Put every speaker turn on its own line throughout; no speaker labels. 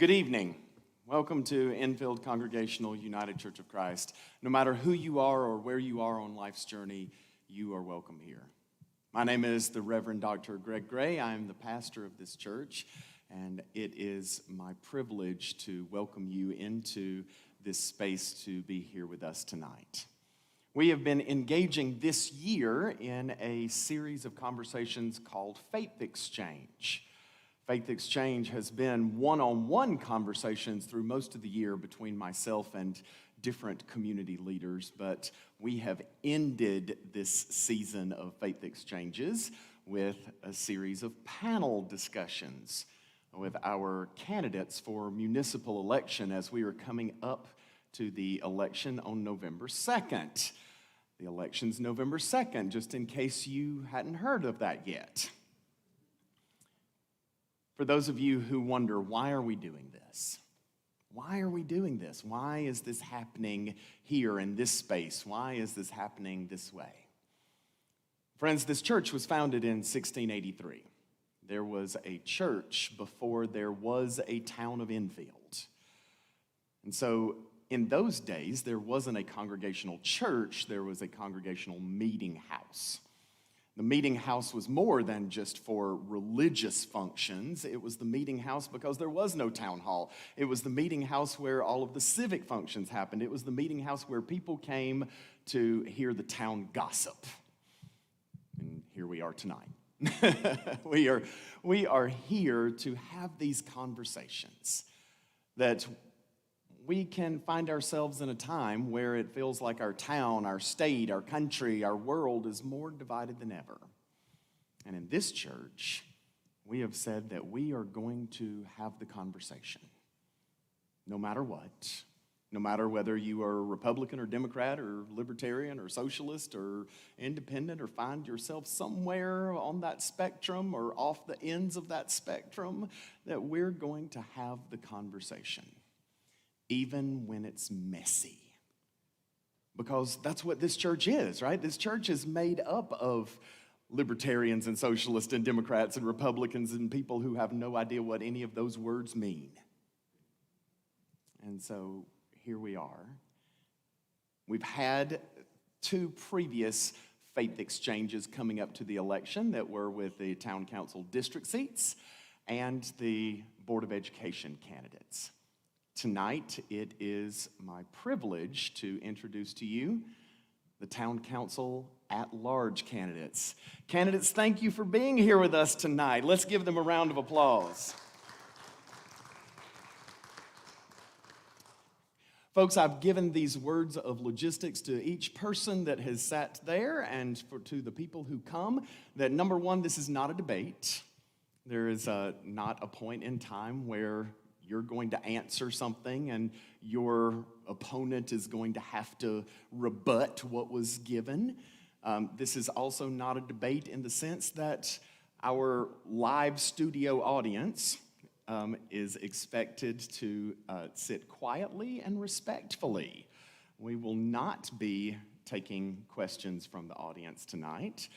Good evening. Welcome to Enfield Congregational United Church of Christ. No matter who you are or where you are on life's journey, you are welcome here. My name is the Reverend Dr. Greg Gray. I am the pastor of this church, and it is my privilege to welcome you into this space to be here with us tonight. We have been engaging this year in a series of conversations called Faith Exchange. Faith Exchange has been one-on-one conversations through most of the year between myself and different community leaders, but we have ended this season of Faith Exchanges with a series of panel discussions with our candidates for municipal election as we are coming up to the election on November 2nd. The election's November 2nd, just in case you hadn't heard of that yet. For those of you who wonder, why are we doing this? Why are we doing this? Why is this happening here in this space? Why is this happening this way? Friends, this church was founded in 1683. There was a church before there was a town of Enfield. And so in those days, there wasn't a congregational church, there was a congregational meeting house. The meeting house was more than just for religious functions. It was the meeting house because there was no town hall. It was the meeting house where all of the civic functions happened. It was the meeting house where people came to hear the town gossip. And here we are tonight. We are here to have these conversations that we can find ourselves in a time where it feels like our town, our state, our country, our world is more divided than ever. And in this church, we have said that we are going to have the conversation, no matter what, no matter whether you are Republican or Democrat or Libertarian or Socialist or Independent or find yourself somewhere on that spectrum or off the ends of that spectrum, that we're going to have the conversation. Even when it's messy. Because that's what this church is, right? This church is made up of libertarians and socialists and Democrats and Republicans and people who have no idea what any of those words mean. And so here we are. We've had two previous faith exchanges coming up to the election that were with the town council district seats and the Board of Education candidates. Tonight, it is my privilege to introduce to you the Town Council at-large candidates. Candidates, thank you for being here with us tonight. Let's give them a round of applause. Folks, I've given these words of logistics to each person that has sat there and to the people who come, that number one, this is not a debate. There is not a point in time where you're going to answer something and your opponent is going to have to rebut what was given. This is also not a debate in the sense that our live studio audience is expected to sit quietly and respectfully. We will not be taking questions from the audience tonight.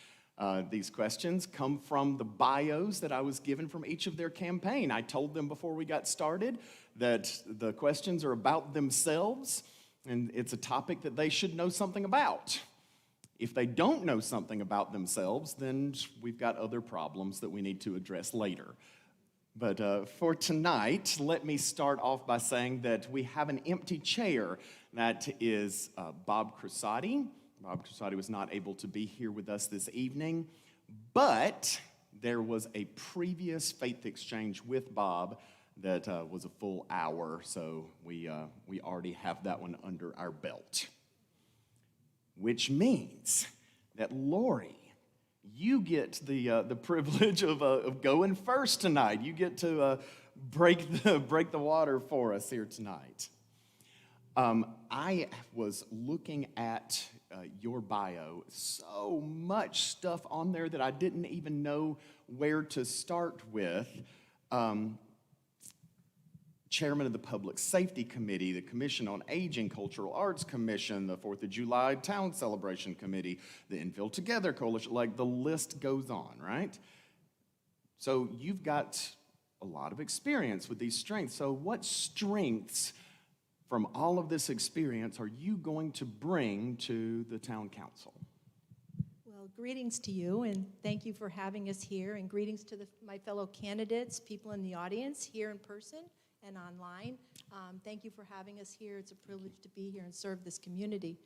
These questions come from the bios that I was given from each of their campaign. I told them before we got started that the questions are about themselves, and it's a topic that they should know something about. If they don't know something about themselves, then we've got other problems that we need to address later. But for tonight, let me start off by saying that we have an empty chair. That is Bob Crusati. Bob Crusati was not able to be here with us this evening, but there was a previous faith exchange with Bob that was a full hour, so we already have that one under our belt. Which means that Lori, you get the privilege of going first tonight. You get to break the water for us here tonight. I was looking at your bio, so much stuff on there that I didn't even know where to start with. Chairman of the Public Safety Committee, the Commission on Aging, Cultural Arts Commission, the 4th of July Town Celebration Committee, the Enfield Together Coalition, like the list goes on, right? So you've got a lot of experience with these strengths. So what strengths from all of this experience are you going to bring to the town council?
Well, greetings to you, and thank you for having us here, and greetings to my fellow candidates, people in the audience, here in person and online. Thank you for having us here. It's a privilege to be here and serve this community.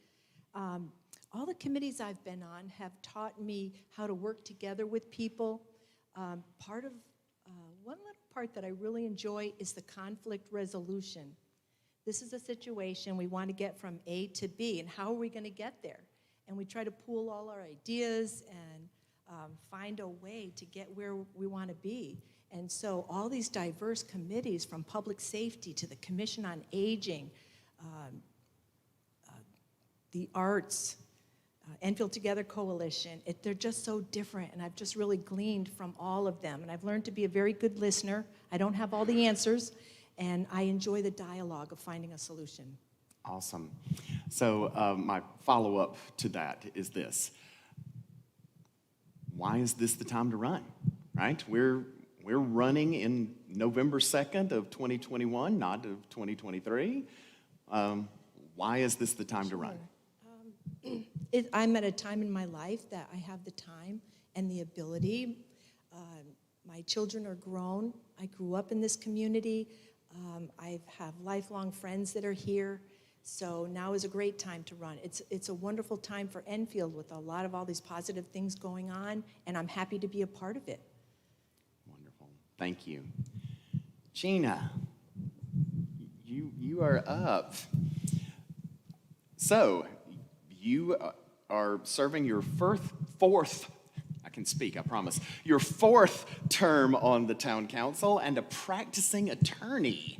All the committees I've been on have taught me how to work together with people. One little part that I really enjoy is the conflict resolution. This is a situation we want to get from A to B, and how are we going to get there? And we try to pool all our ideas and find a way to get where we want to be. And so all these diverse committees, from public safety to the Commission on Aging, the arts, Enfield Together Coalition, they're just so different, and I've just really gleaned from all of them. And I've learned to be a very good listener. I don't have all the answers, and I enjoy the dialogue of finding a solution.
Awesome. So my follow-up to that is this. Why is this the time to run, right? We're running in November 2nd of 2021, not of 2023. Why is this the time to run?
I'm at a time in my life that I have the time and the ability. My children are grown. I grew up in this community. I have lifelong friends that are here. So now is a great time to run. It's a wonderful time for Enfield with all these positive things going on, and I'm happy to be a part of it.
Wonderful. Thank you. Gina, you are up. So you are serving your fourth, I can speak, I promise, your fourth term on the town council and a practicing attorney.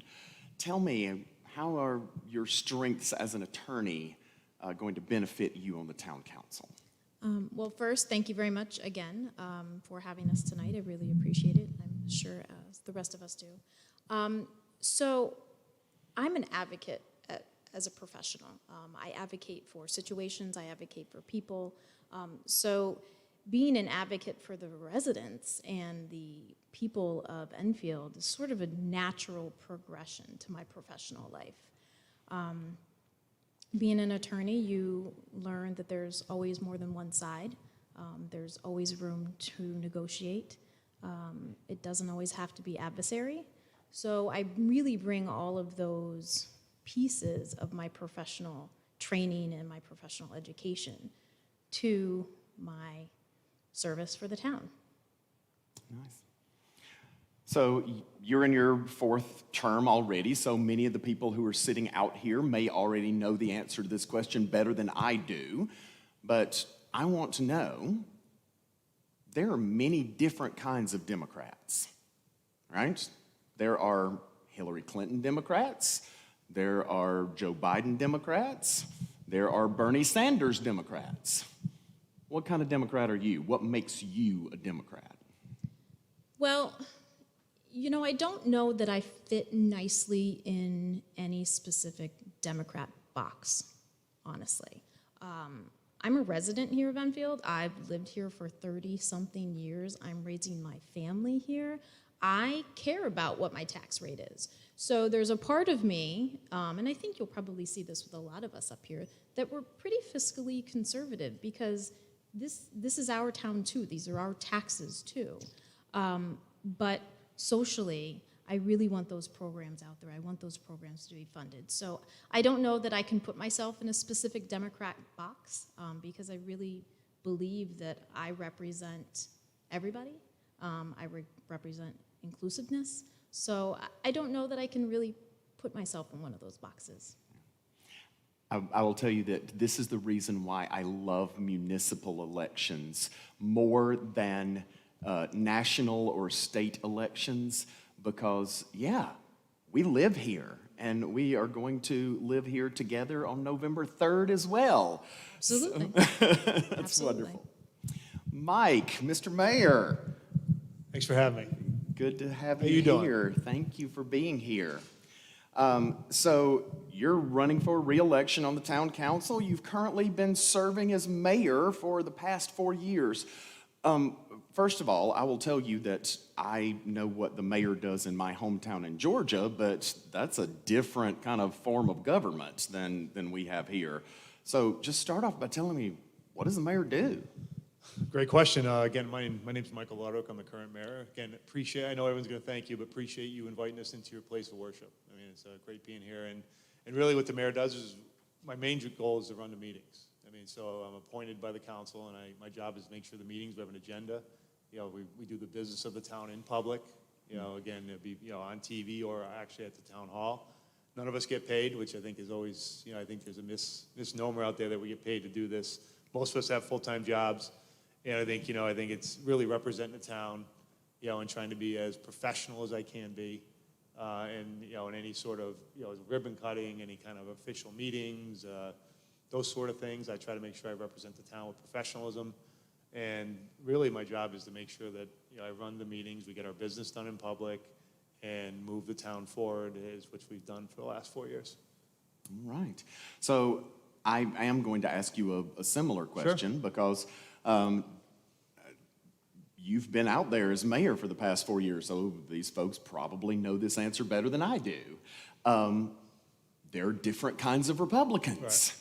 Tell me, how are your strengths as an attorney going to benefit you on the town council?
Well, first, thank you very much again for having us tonight. I really appreciate it. I'm sure the rest of us do. So I'm an advocate as a professional. I advocate for situations, I advocate for people. So being an advocate for the residents and the people of Enfield is sort of a natural progression to my professional life. Being an attorney, you learn that there's always more than one side. There's always room to negotiate. It doesn't always have to be adversary. So I really bring all of those pieces of my professional training and my professional education to my service for the town.
Nice. So you're in your fourth term already, so many of the people who are sitting out here may already know the answer to this question better than I do, but I want to know, there are many different kinds of Democrats, right? There are Hillary Clinton Democrats, there are Joe Biden Democrats, there are Bernie Sanders Democrats. What kind of Democrat are you? What makes you a Democrat?
Well, you know, I don't know that I fit nicely in any specific Democrat box, honestly. I'm a resident here of Benfield. I've lived here for 30-something years. I'm raising my family here. I care about what my tax rate is. So there's a part of me, and I think you'll probably see this with a lot of us up here, that we're pretty fiscally conservative because this is our town too. These are our taxes too. But socially, I really want those programs out there. I want those programs to be funded. So I don't know that I can put myself in a specific Democrat box because I really believe that I represent everybody. I represent inclusiveness. So I don't know that I can really put myself in one of those boxes.
I will tell you that this is the reason why I love municipal elections more than national or state elections, because, yeah, we live here, and we are going to live here together on November 3rd as well.
Absolutely.
So, that's
Absolutely.
wonderful. Mike, Mr. Mayor.
Thanks for having me.
Good to have
How
you
you doing?
here. Thank you for being here. So you're running for re-election on the town council. You've currently been serving as mayor for the past 4 years. First of all, I will tell you that I know what the mayor does in my hometown in Georgia, but that's a different kind of form of government than we have here. So just start off by telling me, what does the mayor do?
Great question. Again, my name's Michael Ludwick. I'm the current mayor. Again, I know everyone's going to thank you, but appreciate you inviting us into your place of worship. I mean, it's great being here. And really what the mayor does is, my main goal is to run the meetings. I mean, so I'm appointed by the council, and my job is to make sure the meetings, we have an agenda. You know, we do the business of the town in public. You know, again, it'd be, you know, on TV or actually at the town hall. None of us get paid, which I think is always, you know, I think there's a misnomer out there that we get paid to do this. Most of us have full-time jobs. And I think, you know, I think it's really representing the town, you know, and trying to be as professional as I can be. And, you know, in any sort of, you know, ribbon cutting, any kind of official meetings, those sort of things, I try to make sure I represent the town with professionalism. And really my job is to make sure that, you know, I run the meetings, we get our business done in public, and move the town forward, which we've done for the last 4 years.
All right. So I am going to ask you a similar question. Sure. Because you've been out there as mayor for the past 4 years, so these folks probably know this answer better than I do. There are different kinds of Republicans.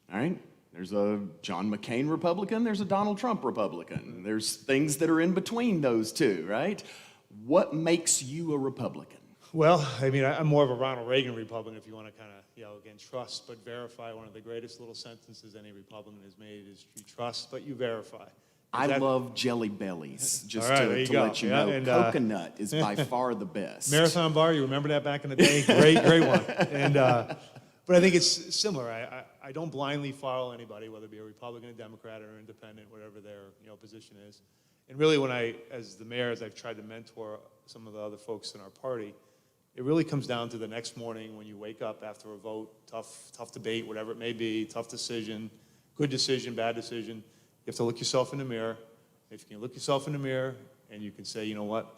Right. All right? There's a John McCain Republican, there's a Donald Trump Republican. There's things that are in between those two, right? What makes you a Republican?
Well, I mean, I'm more of a Ronald Reagan Republican, if you want to kind of, you know, again, trust but verify. One of the greatest little sentences any Republican has made is, you trust but you verify.
I love Jelly Bellies, just
right,
to let you know.
And,
coconut is by far the best.
Marathon Bar, you remember that back in the day? Great one. And, but I think it's similar. I don't blindly follow anybody, whether it be a Republican, a Democrat, or independent, whatever their, you know, position is. And really when as the mayor, as I've tried to mentor some of the other folks in our party, it really comes down to the next morning when you wake up after a vote, tough debate, whatever it may be, tough decision, good decision, bad decision. You have to look yourself in the mirror. If you can look yourself in the mirror and you can say, you know what,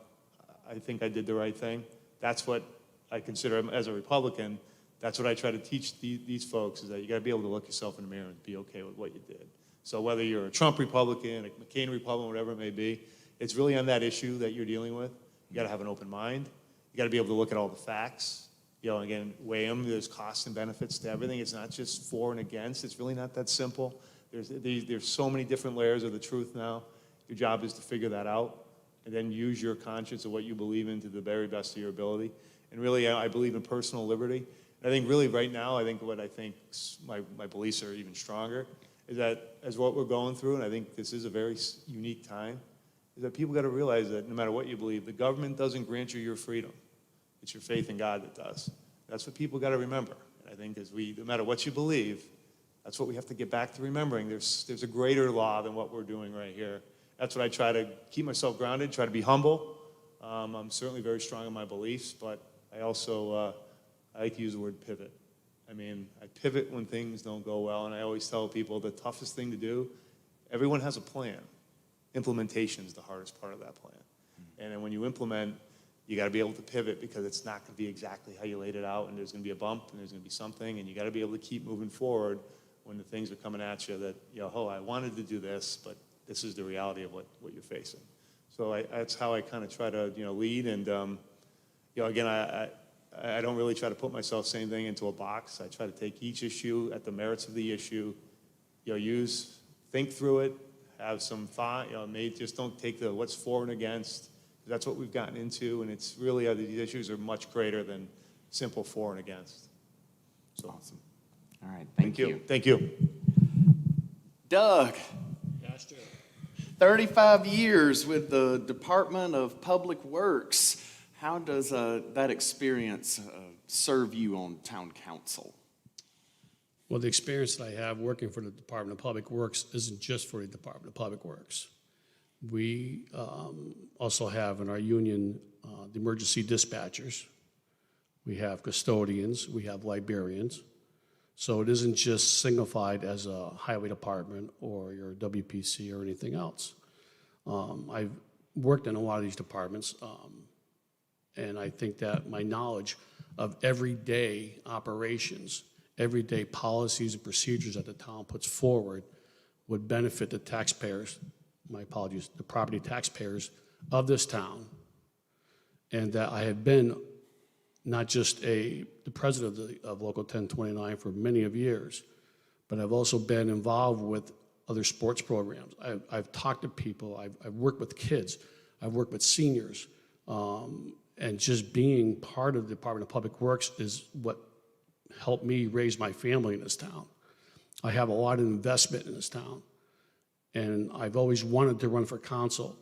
I think I did the right thing, that's what I consider, as a Republican, that's what I try to teach these folks, is that you got to be able to look yourself in the mirror and be okay with what you did. So whether you're a Trump Republican, a McCain Republican, whatever it may be, it's really on that issue that you're dealing with. You got to have an open mind. You got to be able to look at all the facts. You know, again, weigh them. There's costs and benefits to everything. It's not just for and against. It's really not that simple. There's so many different layers of the truth now. Your job is to figure that out and then use your conscience of what you believe in to the very best of your ability. And really, I believe in personal liberty. And I think really right now, my beliefs are even stronger, is that as what we're going through, and I think this is a very unique time, is that people got to realize that no matter what you believe, the government doesn't grant you your freedom. It's your faith in God that does. That's what people got to remember. And I think no matter what you believe, that's what we have to get back to remembering. There's a greater law than what we're doing right here. That's what I try to keep myself grounded, try to be humble. I'm certainly very strong in my beliefs, but I also, I like to use the word pivot. I mean, I pivot when things don't go well, and I always tell people the toughest thing to do, everyone has a plan. Implementation is the hardest part of that plan. And then when you implement, you got to be able to pivot, because it's not going to be exactly how you laid it out, and there's going to be a bump, and there's going to be something, and you got to be able to keep moving forward when the things are coming at you that, you know, oh, I wanted to do this, but this is the reality of what you're facing. So that's how I kind of try to, you know, lead. And, you know, again, I don't really try to put myself, same thing, into a box. I try to take each issue at the merits of the issue, you know, think through it, have some thought, you know, just don't take the what's for and against. That's what we've gotten into, and it's really, these issues are much greater than simple for and against. So
awesome. All right, thank you.
Thank you.
Doug.
Yes, sir.
35 years with the Department of Public Works. How does that experience serve you on town council?
Well, the experience that I have working for the Department of Public Works isn't just for the Department of Public Works. We also have in our union the emergency dispatchers. We have custodians. We have librarians. So it isn't just signified as a highway department or your WPC or anything else. I've worked in a lot of these departments, and I think that my knowledge of everyday operations, everyday policies and procedures that the town puts forward would benefit the taxpayers my apologies, the property taxpayers of this town, and that I have been not just the president of Local 1029 for many of years, but I've also been involved with other sports programs. I've talked to people, I've worked with kids, I've worked with seniors, and just being part of the Department of Public Works is what helped me raise my family in this town. I have a lot of investment in this town, and I've always wanted to run for council.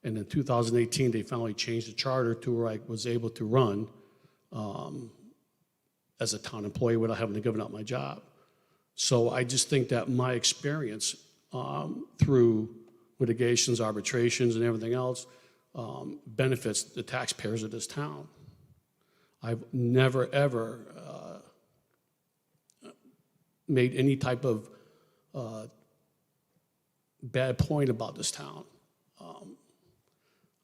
And in 2018, they finally changed the charter to where I was able to run as a town employee without having to give up my job. So I just think that my experience through litigations, arbitrations, and everything else benefits the taxpayers of this town. I've never, ever made any type of bad point about this town.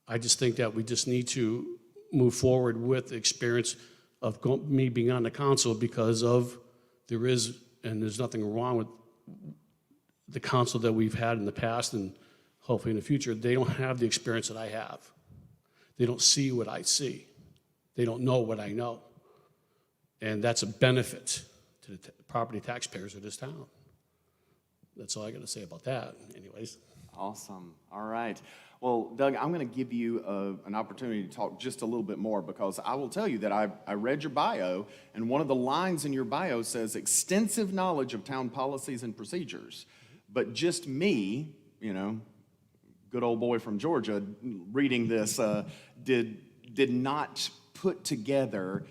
I just think that we just need to move forward with the experience of me being on the council, because of there's nothing wrong with the council that we've had in the past and hopefully in the future. They don't have the experience that I have. They don't see what I see. They don't know what I know. And that's a benefit to the property taxpayers of this town. That's all I got to say about that, anyways.
Awesome. All right. Well, Doug, I'm going to give you an opportunity to talk just a little bit more, because I will tell you that I read your bio, and one of the lines in your bio says extensive knowledge of town policies and procedures. But just me, good old boy from Georgia, reading this, did not put together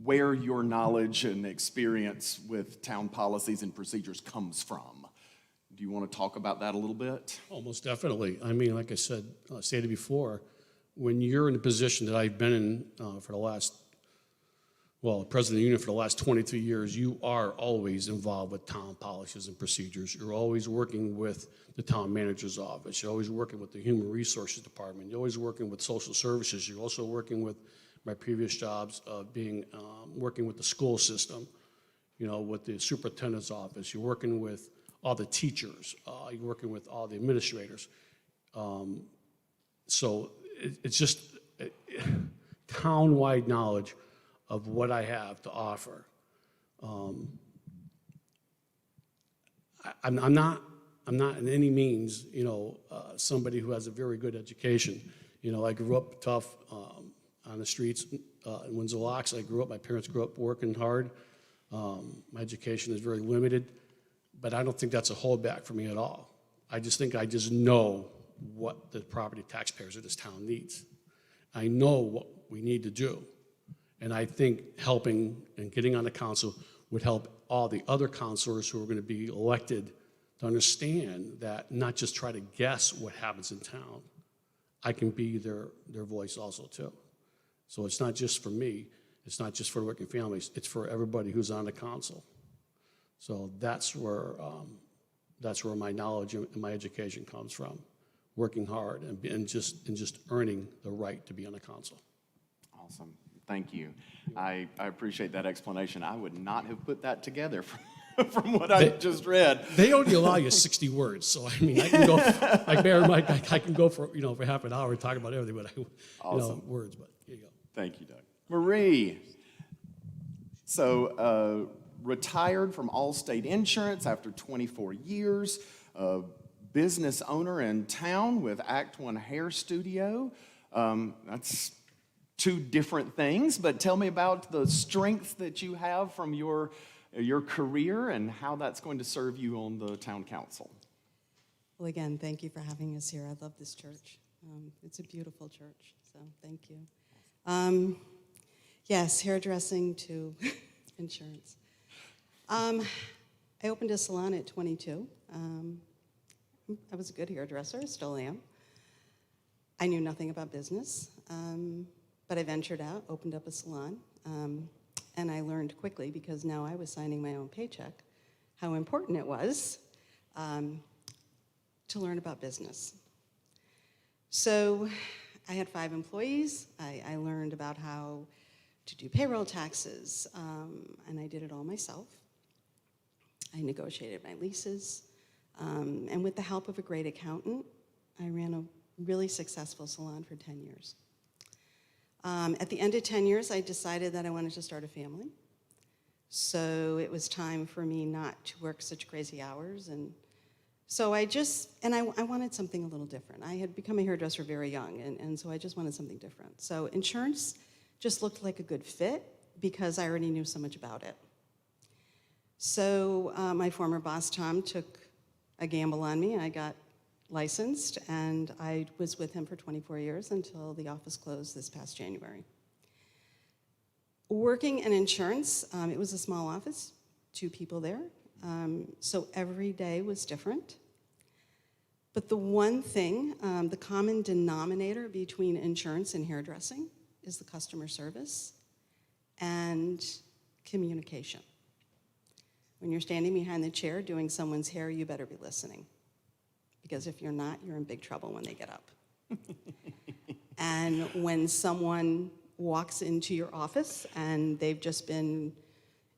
where your knowledge and experience with town policies and procedures comes from. Do you want to talk about that a little bit?
Oh, most definitely. I mean, like I said, stated before, when you're in the position that I've been in for the last, president of the union for the last 23 years, you are always involved with town policies and procedures. You're always working with the town manager's office. You're always working with the human resources department. You're always working with social services. You're also working with my previous jobs working with the school system, with the superintendent's office. You're working with all the teachers, you're working with all the administrators. So it's just town-wide knowledge of what I have to offer. I'm not in any means, somebody who has a very good education. I grew up tough on the streets in Windsor Locks. My parents grew up working hard. My education is very limited. But I don't think that's a holdback for me at all. I just think I just know what the property taxpayers of this town needs. I know what we need to do. And I think helping and getting on the council would help all the other councilors who are going to be elected to understand that, not just try to guess what happens in town. I can be their voice also too. So it's not just for me. It's not just for working families. It's for everybody who's on the council. So that's where my knowledge and my education comes from, working hard and just earning the right to be on the council.
Awesome. Thank you. I appreciate that explanation. I would not have put that together from what I just read.
They only allow you 60 words, so I mean, I can go. I can go for for half an hour and talk about everything, but
Awesome.
Words. But here you go.
Thank you, Doug. Marie. So. Retired from Allstate Insurance after 24 years, a business owner in town with Act One Hair Studio. That's two different things, but tell me about the strengths that you have from your career and how that's going to serve you on the town council.
Well, again, thank you for having us here. I love this church. It's a beautiful church, so thank you. Yes, hairdressing to insurance. I opened a salon at 22. I was a good hairdresser, still am. I knew nothing about business, but I ventured out, opened up a salon, and I learned quickly, because now I was signing my own paycheck, how important it was to learn about business. So I had 5 employees. I learned about how to do payroll taxes, and I did it all myself. I negotiated my leases. And with the help of a great accountant, I ran a really successful salon for 10 years. At the end of 10 years, I decided that I wanted to start a family. So it was time for me not to work such crazy hours. And so I wanted something a little different. I had become a hairdresser very young, and so I just wanted something different. So insurance just looked like a good fit because I already knew so much about it. So my former boss, Tom, took a gamble on me. I got licensed, and I was with him for 24 years until the office closed this past January. Working in insurance, it was a small office, 2 people there, so every day was different. But the one thing, the common denominator between insurance and hairdressing is the customer service and communication. When you're standing behind the chair doing someone's hair, you better be listening. Because if you're not, you're in big trouble when they get up. And when someone walks into your office and they've just been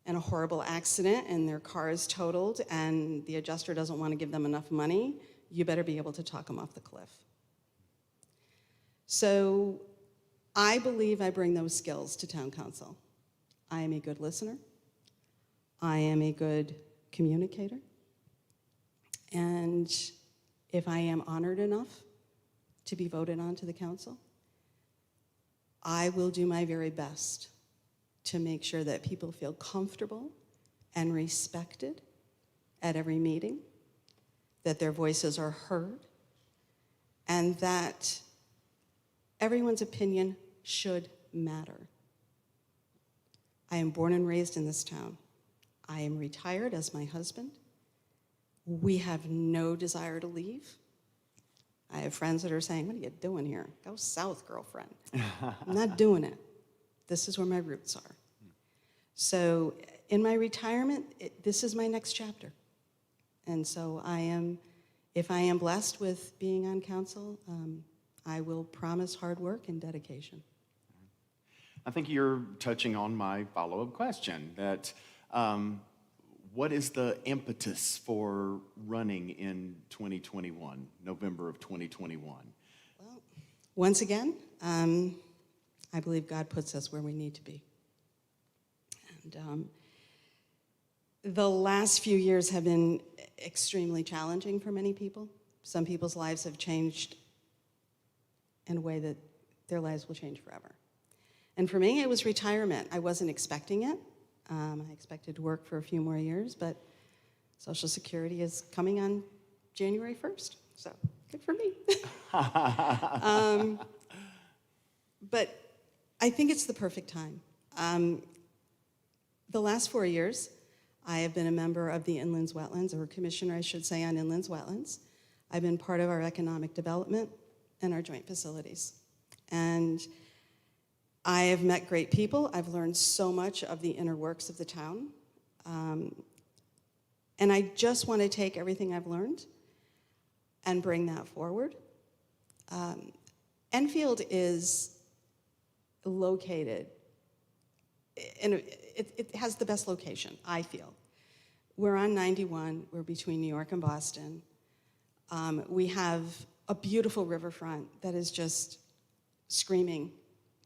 in a horrible accident and their car is totaled and the adjuster doesn't want to give them enough money, you better be able to talk them off the cliff. So I believe I bring those skills to town council. I am a good listener. I am a good communicator. And if I am honored enough to be voted on to the council, I will do my very best to make sure that people feel comfortable and respected at every meeting, that their voices are heard, and that everyone's opinion should matter. I am born and raised in this town. I am retired as my husband. We have no desire to leave. I have friends that are saying, what are you doing here? Go south, girlfriend. I'm not doing it. This is where my roots are. So in my retirement, this is my next chapter. And so if I am blessed with being on council, I will promise hard work and dedication.
I think you're touching on my follow-up question, that what is the impetus for running in 2021, November of 2021?
Well, once again, I believe God puts us where we need to be. And the last few years have been extremely challenging for many people. Some people's lives have changed in a way that their lives will change forever. And for me, it was retirement. I wasn't expecting it. I expected to work for a few more years, but Social Security is coming on January 1st, so good for me. But I think it's the perfect time. The last 4 years, I have been a member of the Inland Wetlands, or commissioner, I should say, on Inland Wetlands. I've been part of our economic development and our joint facilities. And I have met great people. I've learned so much of the inner works of the town. And I just want to take everything I've learned and bring that forward. Enfield is located, it has the best location, I feel. We're on 91, we're between New York and Boston. We have a beautiful riverfront that is just screaming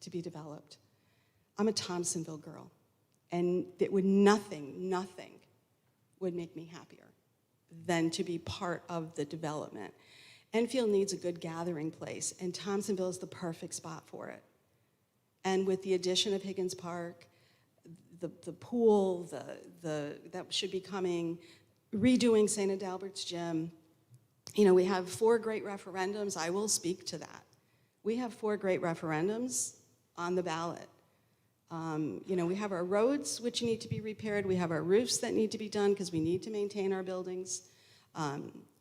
to be developed. I'm a Thompsonville girl, and nothing would make me happier than to be part of the development. Enfield needs a good gathering place, and Thompsonville is the perfect spot for it. And with the addition of Higgins Park, the pool, that should be coming, redoing St. Adalbert's Gym, we have 4 great referendums. I will speak to that. We have 4 great referendums on the ballot. We have our roads, which need to be repaired. We have our roofs that need to be done because we need to maintain our buildings.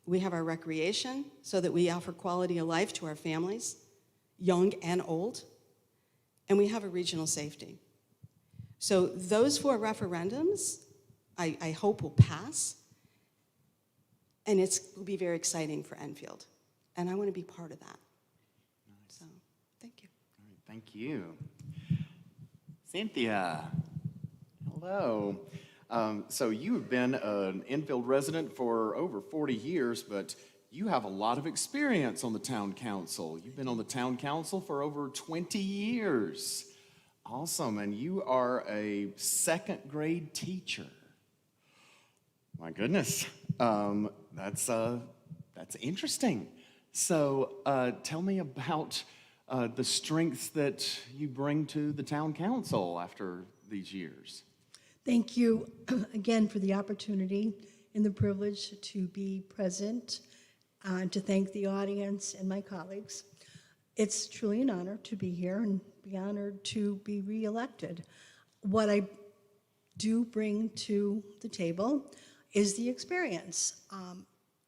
We have our recreation so that we offer quality of life to our families, young and old. And we have a regional safety. So those 4 referendums, I hope will pass. And it will be very exciting for Enfield. And I want to be part of that. So, thank you.
All right, thank you. Cynthia, hello. So you have been an Enfield resident for over 40 years, but you have a lot of experience on the town council. You've been on the town council for over 20 years. Awesome, and you are a second grade teacher. My goodness, that's interesting. So tell me about the strengths that you bring to the town council after these years.
Thank you again for the opportunity and the privilege to be present, to thank the audience and my colleagues. It's truly an honor to be here and be honored to be reelected. What I do bring to the table is the experience.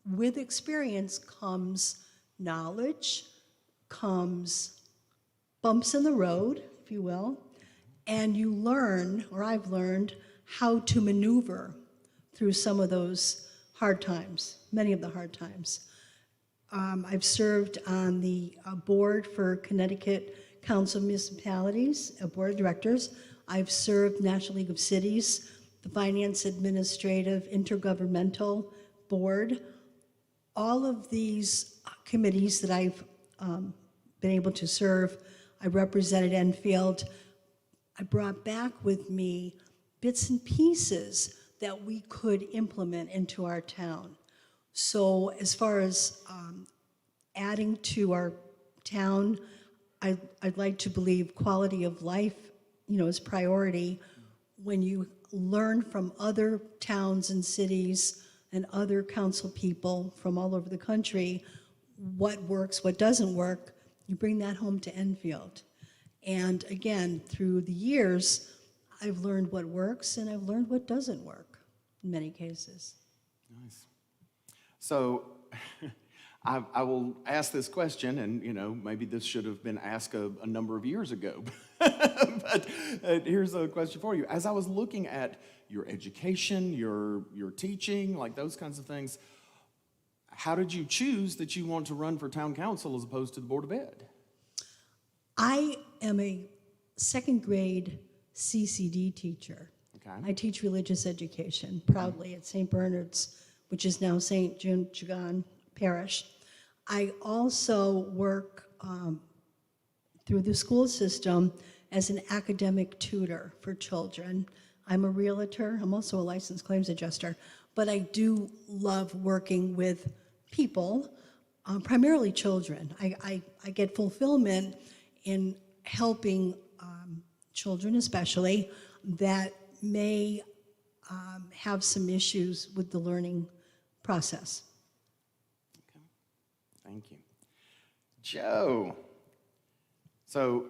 With experience comes knowledge, comes bumps in the road, if you will, and you learn, or I've learned, how to maneuver through some of those hard times, many of the hard times. I've served on the board for Connecticut Council of Municipalities, a board of directors. I've served National League of Cities, the Finance Administrative Intergovernmental Board. All of these committees that I've been able to serve, I represented Enfield. I brought back with me bits and pieces that we could implement into our town. So as far as adding to our town, I'd like to believe quality of life, is priority. When you learn from other towns and cities and other council people from all over the country, what works, what doesn't work, you bring that home to Enfield. And again, through the years, I've learned what works and I've learned what doesn't work in many cases.
Nice. So I will ask this question, and maybe this should have been asked a number of years ago. But here's a question for you. As I was looking at your education, your teaching, like those kinds of things, how did you choose that you want to run for town council as opposed to the Board of Ed?
I am a second grade CCD teacher.
Okay.
I teach religious education proudly at St. Bernard's, which is now St. John Parish. I also work through the school system as an academic tutor for children. I'm a realtor. I'm also a licensed claims adjuster. But I do love working with people, primarily children. I get fulfillment in helping children especially that may have some issues with the learning process.
Okay. Thank you. Joe. So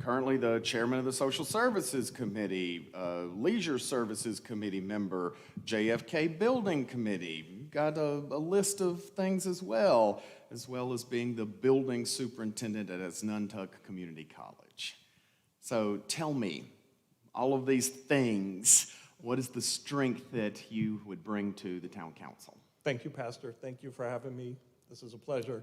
currently the chairman of the Social Services Committee, Leisure Services Committee member, JFK Building Committee. You've got a list of things as well as being the building superintendent at Asnuntuck Community College. So tell me, all of these things, what is the strength that you would bring to the town council?
Thank you, Pastor. Thank you for having me. This is a pleasure.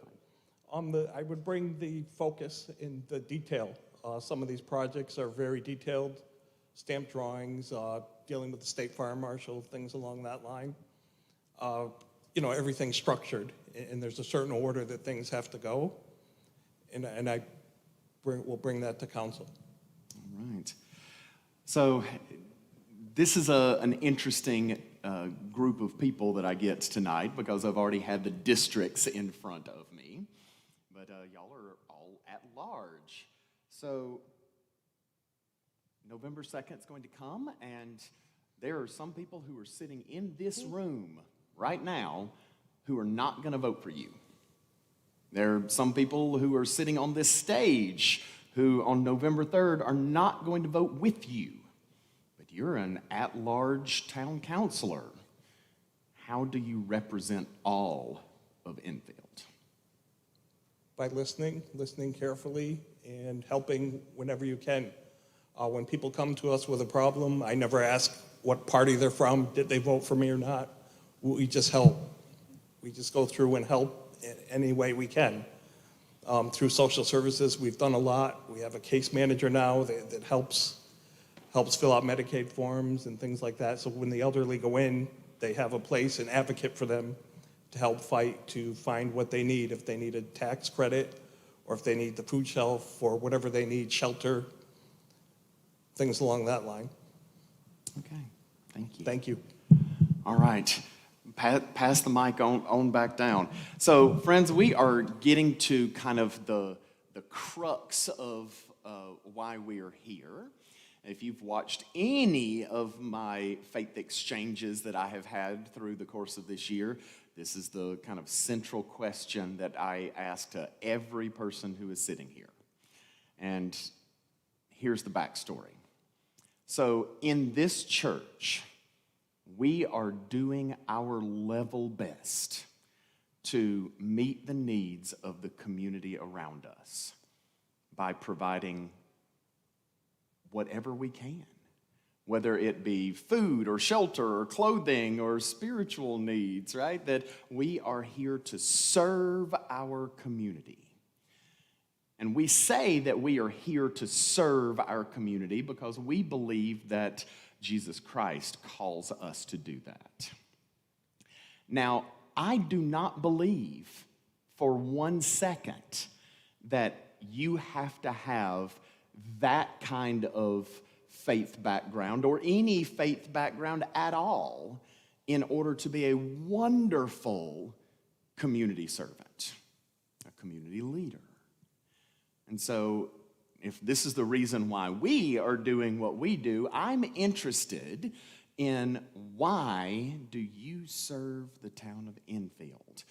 I would bring the focus in the detail. Some of these projects are very detailed, stamp drawings, dealing with the state fire marshal, things along that line. Everything's structured, and there's a certain order that things have to go, and I will bring that to council.
All right. So this is an interesting group of people that I get tonight because I've already had the districts in front of me, but y'all are all at large. So November 2nd is going to come, and there are some people who are sitting in this room right now who are not going to vote for you. There are some people who are sitting on this stage who on November 3rd are not going to vote with you. But you're an at-large town councilor. How do you represent all of Enfield?
By listening carefully, and helping whenever you can. When people come to us with a problem, I never ask what party they're from, did they vote for me or not. We just help. We just go through and help in any way we can. Through social services, we've done a lot. We have a case manager now that helps helps fill out Medicaid forms and things like that. So when the elderly go in, they have a place, an advocate for them to help fight to find what they need, if they need a tax credit or if they need the food shelf or whatever they need, shelter, things along that line.
Okay, thank you.
Thank you.
All right, pass the mic on back down. So, friends, we are getting to kind of the crux of why we are here. If you've watched any of my faith exchanges that I have had through the course of this year, this is the kind of central question that I ask to every person who is sitting here. And here's the backstory. So in this church, we are doing our level best to meet the needs of the community around us by providing whatever we can, whether it be food or shelter or clothing or spiritual needs, right? That we are here to serve our community. And we say that we are here to serve our community because we believe that Jesus Christ calls us to do that. Now, I do not believe for 1 second that you have to have that kind of faith background or any faith background at all in order to be a wonderful community servant, a community leader. And so if this is the reason why we are doing what we do, I'm interested in why do you serve the town of Enfield?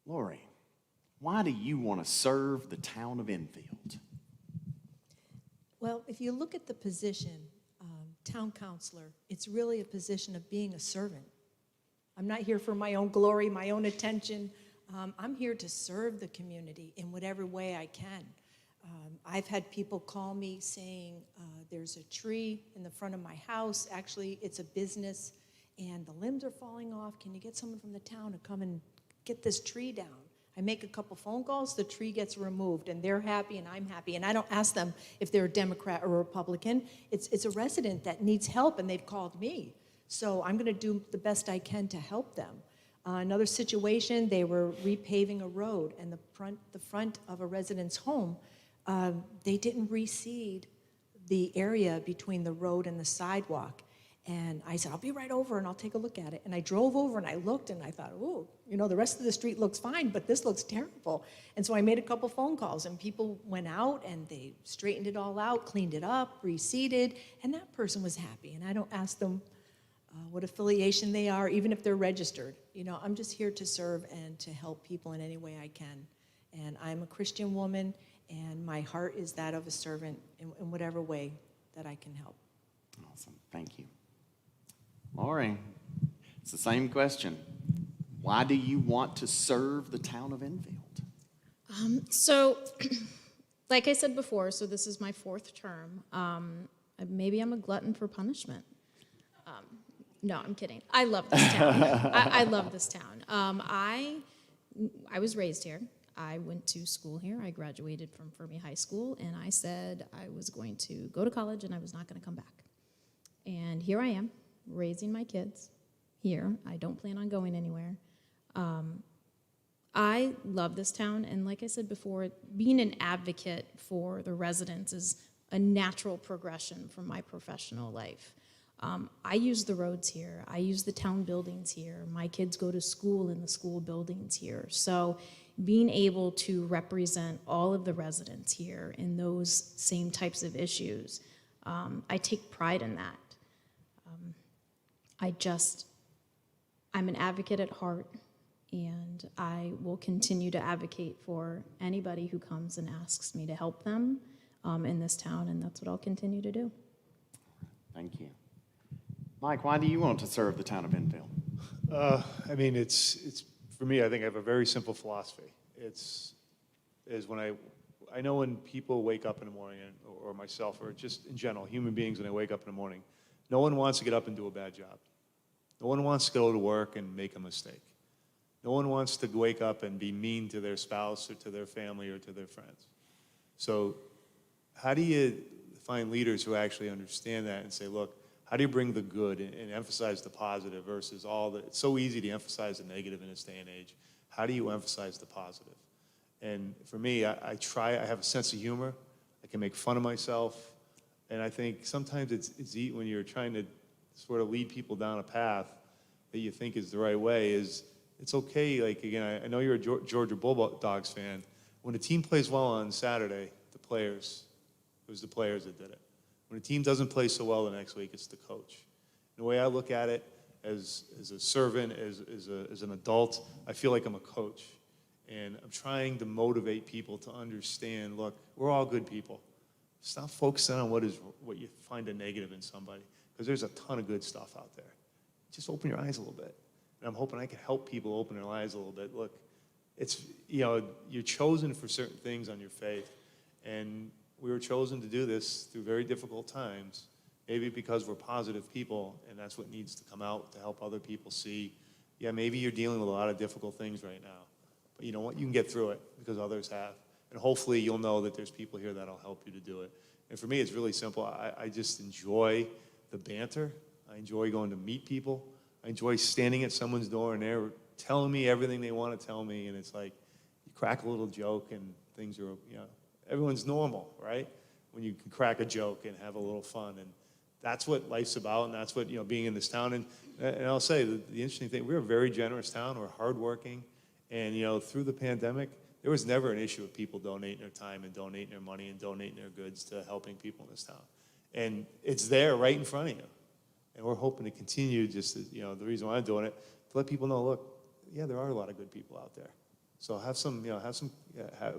Lori, why do you want to serve the town of Enfield?
Well, if you look at the position, town councilor, it's really a position of being a servant. I'm not here for my own glory, my own attention. I'm here to serve the community in whatever way I can. I've had people call me saying, there's a tree in the front of my house. Actually, it's a business, and the limbs are falling off. Can you get someone from the town to come and get this tree down? I make a couple phone calls, the tree gets removed, and they're happy and I'm happy. And I don't ask them if they're a Democrat or a Republican. It's a resident that needs help, and they've called me. So I'm going to do the best I can to help them. Another situation, they were repaving a road, and the front of a resident's home, they didn't reseed the area between the road and the sidewalk. And I said, I'll be right over and I'll take a look at it. And I drove over and I looked and I thought, oh, the rest of the street looks fine, but this looks terrible. And so I made a couple phone calls, and people went out and they straightened it all out, cleaned it up, reseeded, and that person was happy. And I don't ask them what affiliation they are, even if they're registered. I'm just here to serve and to help people in any way I can. And I'm a Christian woman, and my heart is that of a servant in whatever way that I can help.
Awesome, thank you. Lori, it's the same question. Why do you want to serve the town of Enfield?
So, like I said before, so this is my 4th term. Maybe I'm a glutton for punishment. No, I'm kidding. I love this town. I love this town. I was raised here. I went to school here. I graduated from Fermi High School, and I said I was going to go to college and I was not going to come back. And here I am, raising my kids here. I don't plan on going anywhere. I love this town, and like I said before, being an advocate for the residents is a natural progression from my professional life. I use the roads here. I use the town buildings here. My kids go to school in the school buildings here. So being able to represent all of the residents here in those same types of issues, I take pride in that. I'm an advocate at heart, and I will continue to advocate for anybody who comes and asks me to help them in this town, and that's what I'll continue to do.
Thank you. Mike, why do you want to serve the town of Enfield?
It's for me, I think I have a very simple philosophy. Is when I know when people wake up in the morning, or myself, or just in general, human beings, when they wake up in the morning, no one wants to get up and do a bad job. No one wants to go to work and make a mistake. No one wants to wake up and be mean to their spouse or to their family or to their friends. So how do you find leaders who actually understand that and say, look, how do you bring the good and emphasize the positive versus all the, it's so easy to emphasize the negative in this day and age. How do you emphasize the positive? And for me, I have a sense of humor. I can make fun of myself. And I think sometimes it's when you're trying to sort of lead people down a path that you think is the right way, is it's okay. Like, again, I know you're a Georgia Bulldogs fan. When a team plays well on Saturday, it was the players that did it. When a team doesn't play so well the next week, it's the coach. And the way I look at it, as a servant, as an adult, I feel like I'm a coach. And I'm trying to motivate people to understand, look, we're all good people. Stop focusing on what you find a negative in somebody, because there's a ton of good stuff out there. Just open your eyes a little bit. And I'm hoping I can help people open their eyes a little bit. Look, it's, you're chosen for certain things on your faith. And we were chosen to do this through very difficult times, maybe because we're positive people, and that's what needs to come out to help other people see, yeah, maybe you're dealing with a lot of difficult things right now, but you know what? You can get through it because others have. And hopefully you'll know that there's people here that'll help you to do it. And for me, it's really simple. I just enjoy the banter. I enjoy going to meet people. I enjoy standing at someone's door and they're telling me everything they want to tell me, and it's like you crack a little joke and things are, everyone's normal, right? When you can crack a joke and have a little fun. And that's what life's about, and that's what, being in this town. And I'll say, the interesting thing, we're a very generous town. We're hardworking. And, through the pandemic, there was never an issue of people donating their time and donating their money and donating their goods to helping people in this town. And it's there right in front of you. And we're hoping to continue just, the reason why I'm doing it, to let people know, look, yeah, there are a lot of good people out there. So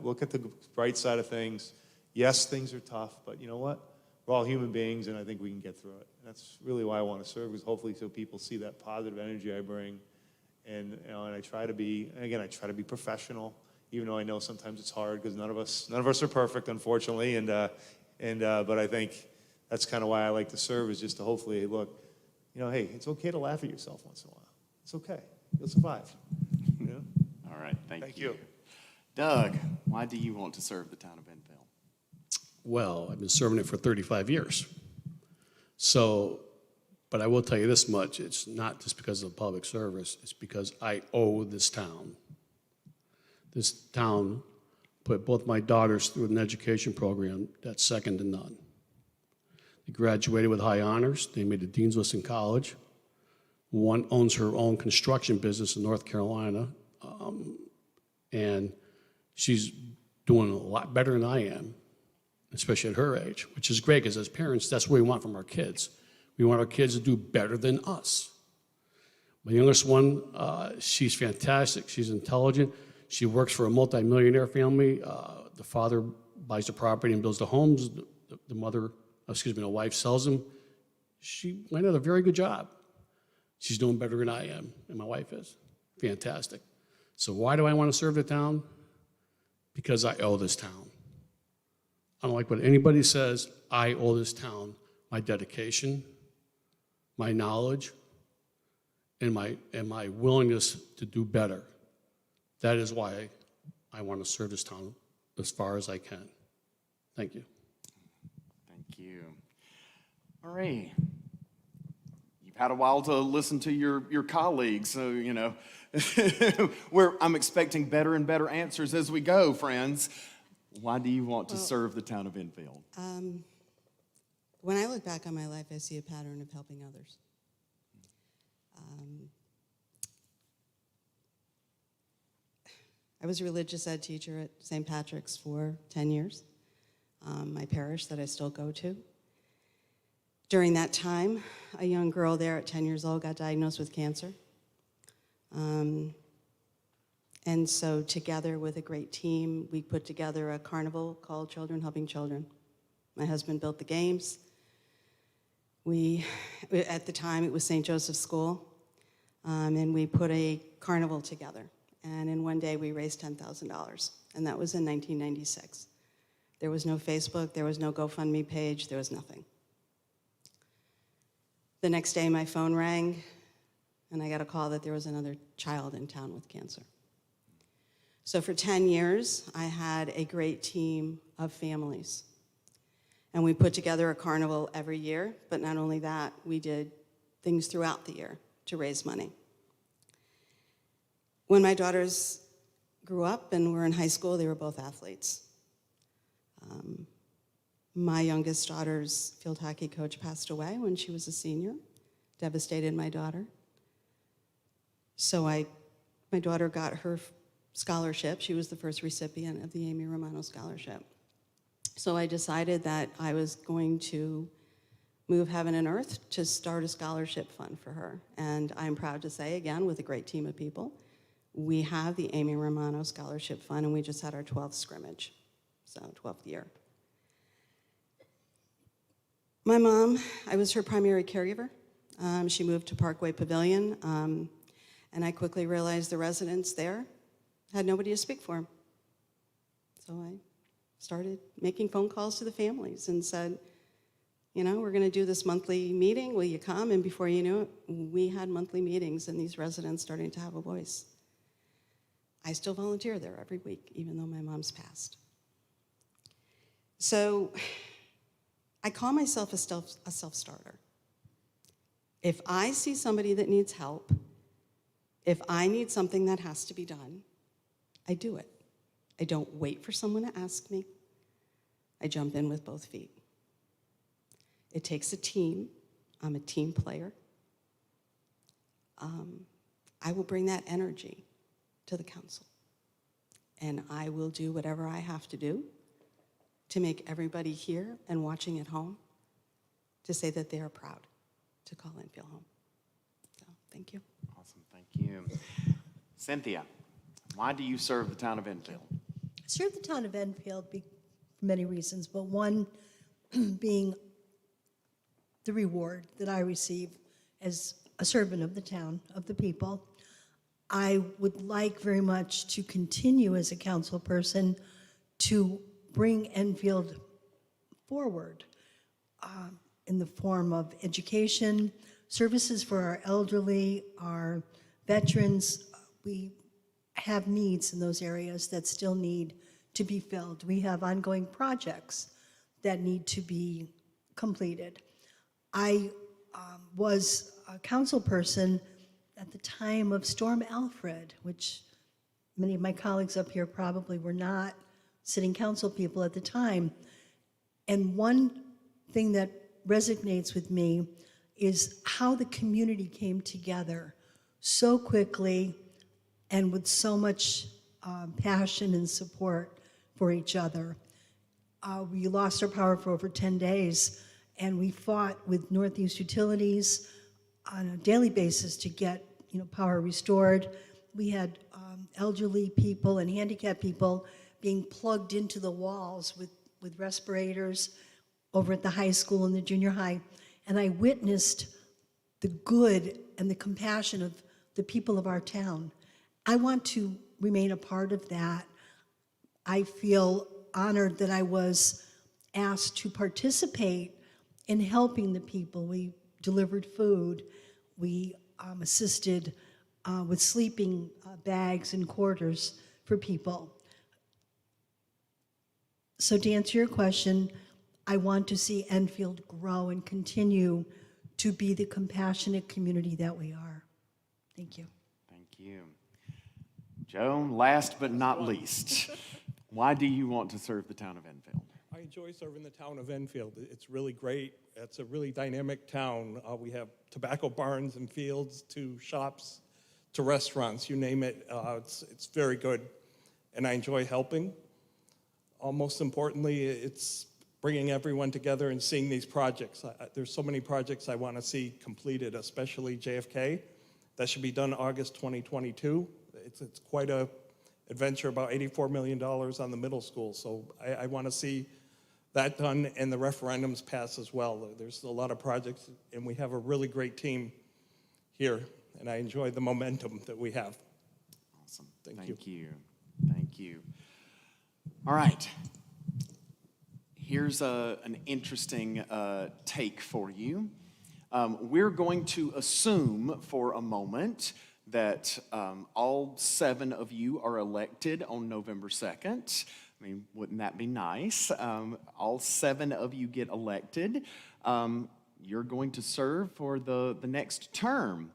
look at the bright side of things. Yes, things are tough, but you know what? We're all human beings, and I think we can get through it. And that's really why I want to serve, is hopefully so people see that positive energy I bring. And and I try to be, professional, even though I know sometimes it's hard because none of us are perfect, unfortunately. But I think that's kind of why I like to serve, is just to hopefully, look, hey, it's okay to laugh at yourself once in a while. It's okay. You'll survive.
All right, thank you.
you.
Doug, why do you want to serve the town of Enfield?
Well, I've been serving it for 35 years. So, but I will tell you this much, it's not just because of the public service, it's because I owe this town. This town put both my daughters through an education program that's second to none. They graduated with high honors. They made the dean's list in college. One owns her own construction business in North Carolina, and she's doing a lot better than I am, especially at her age, which is great, because as parents, that's what we want from our kids. We want our kids to do better than us. My youngest one, she's fantastic. She's intelligent. She works for a multimillionaire family. The father buys the property and builds the homes. The wife sells them. She might have a very good job. She's doing better than I am, and my wife is. Fantastic. So why do I want to serve the town? Because I owe this town. I don't like what anybody says. I owe this town my dedication, my knowledge, and my willingness to do better. That is why I want to serve this town as far as I can. Thank you.
Thank you. All right. You've had a while to listen to your colleagues, so, I'm expecting better and better answers as we go, friends. Why do you want to serve the town of Enfield?
When I look back on my life, I see a pattern of helping others. I was a religious ed teacher at St. Patrick's for 10 years, my parish that I still go to. During that time, a young girl there at 10 years old got diagnosed with cancer. And so together with a great team, we put together a carnival called Children Helping Children. My husband built the games. At the time, it was St. Joseph's School, and we put a carnival together. And in one day, we raised $10,000, and that was in 1996. There was no Facebook, there was no GoFundMe page, there was nothing. The next day, my phone rang, and I got a call that there was another child in town with cancer. So for 10 years, I had a great team of families. And we put together a carnival every year, but not only that, we did things throughout the year to raise money. When my daughters grew up and were in high school, they were both athletes. My youngest daughter's field hockey coach passed away when she was a senior, devastated my daughter. So my daughter got her scholarship. She was the first recipient of the Amy Romano Scholarship. So I decided that I was going to move heaven and earth to start a scholarship fund for her. And I'm proud to say, again, with a great team of people, we have the Amy Romano Scholarship Fund, and we just had our 12th scrimmage, so 12th year. My mom, I was her primary caregiver. She moved to Parkway Pavilion, and I quickly realized the residents there had nobody to speak for. So I started making phone calls to the families and said, you know, we're going to do this monthly meeting. Will you come? And before you knew it, we had monthly meetings and these residents starting to have a voice. I still volunteer there every week, even though my mom's passed. So I call myself a self-starter. If I see somebody that needs help, if I need something that has to be done, I do it. I don't wait for someone to ask me. I jump in with both feet. It takes a team. I'm a team player. I will bring that energy to the council. And I will do whatever I have to do to make everybody here and watching at home to say that they are proud to call Enfield home. So, thank you.
Awesome, thank you. Cynthia, why do you serve the town of Enfield?
I serve the town of Enfield for many reasons, but one being the reward that I receive as a servant of the town, of the people. I would like very much to continue as a council person to bring Enfield forward in the form of education, services for our elderly, our veterans. We have needs in those areas that still need to be filled. We have ongoing projects that need to be completed. I was a council person at the time of Storm Alfred, which many of my colleagues up here probably were not sitting council people at the time. And one thing that resonates with me is how the community came together so quickly and with so much passion and support for each other. We lost our power for over 10 days, and we fought with Northeast Utilities on a daily basis to get power restored. We had elderly people and handicapped people being plugged into the walls with respirators over at the high school and the junior high. And I witnessed the good and the compassion of the people of our town. I want to remain a part of that. I feel honored that I was asked to participate in helping the people. We delivered food. We assisted with sleeping bags and quarters for people. So to answer your question, I want to see Enfield grow and continue to be the compassionate community that we are. Thank you.
Thank you. Joan, last but not least, why do you want to serve the town of Enfield?
I enjoy serving the town of Enfield. It's really great. It's a really dynamic town. We have tobacco barns and fields to shops to restaurants, you name it. It's very good, and I enjoy helping. Most importantly, it's bringing everyone together and seeing these projects. There's so many projects I want to see completed, especially JFK. That should be done August 2022. It's quite a adventure, about $84 million on the middle school. So I want to see that done and the referendums pass as well. There's a lot of projects, and we have a really great team here, and I enjoy the momentum that we have.
Awesome.
Thank you.
Thank you. All right. Here's an interesting take for you. We're going to assume for a moment that all 7 of you are elected on November 2nd. I mean, wouldn't that be nice? All 7 of you get elected. You're going to serve for the next term.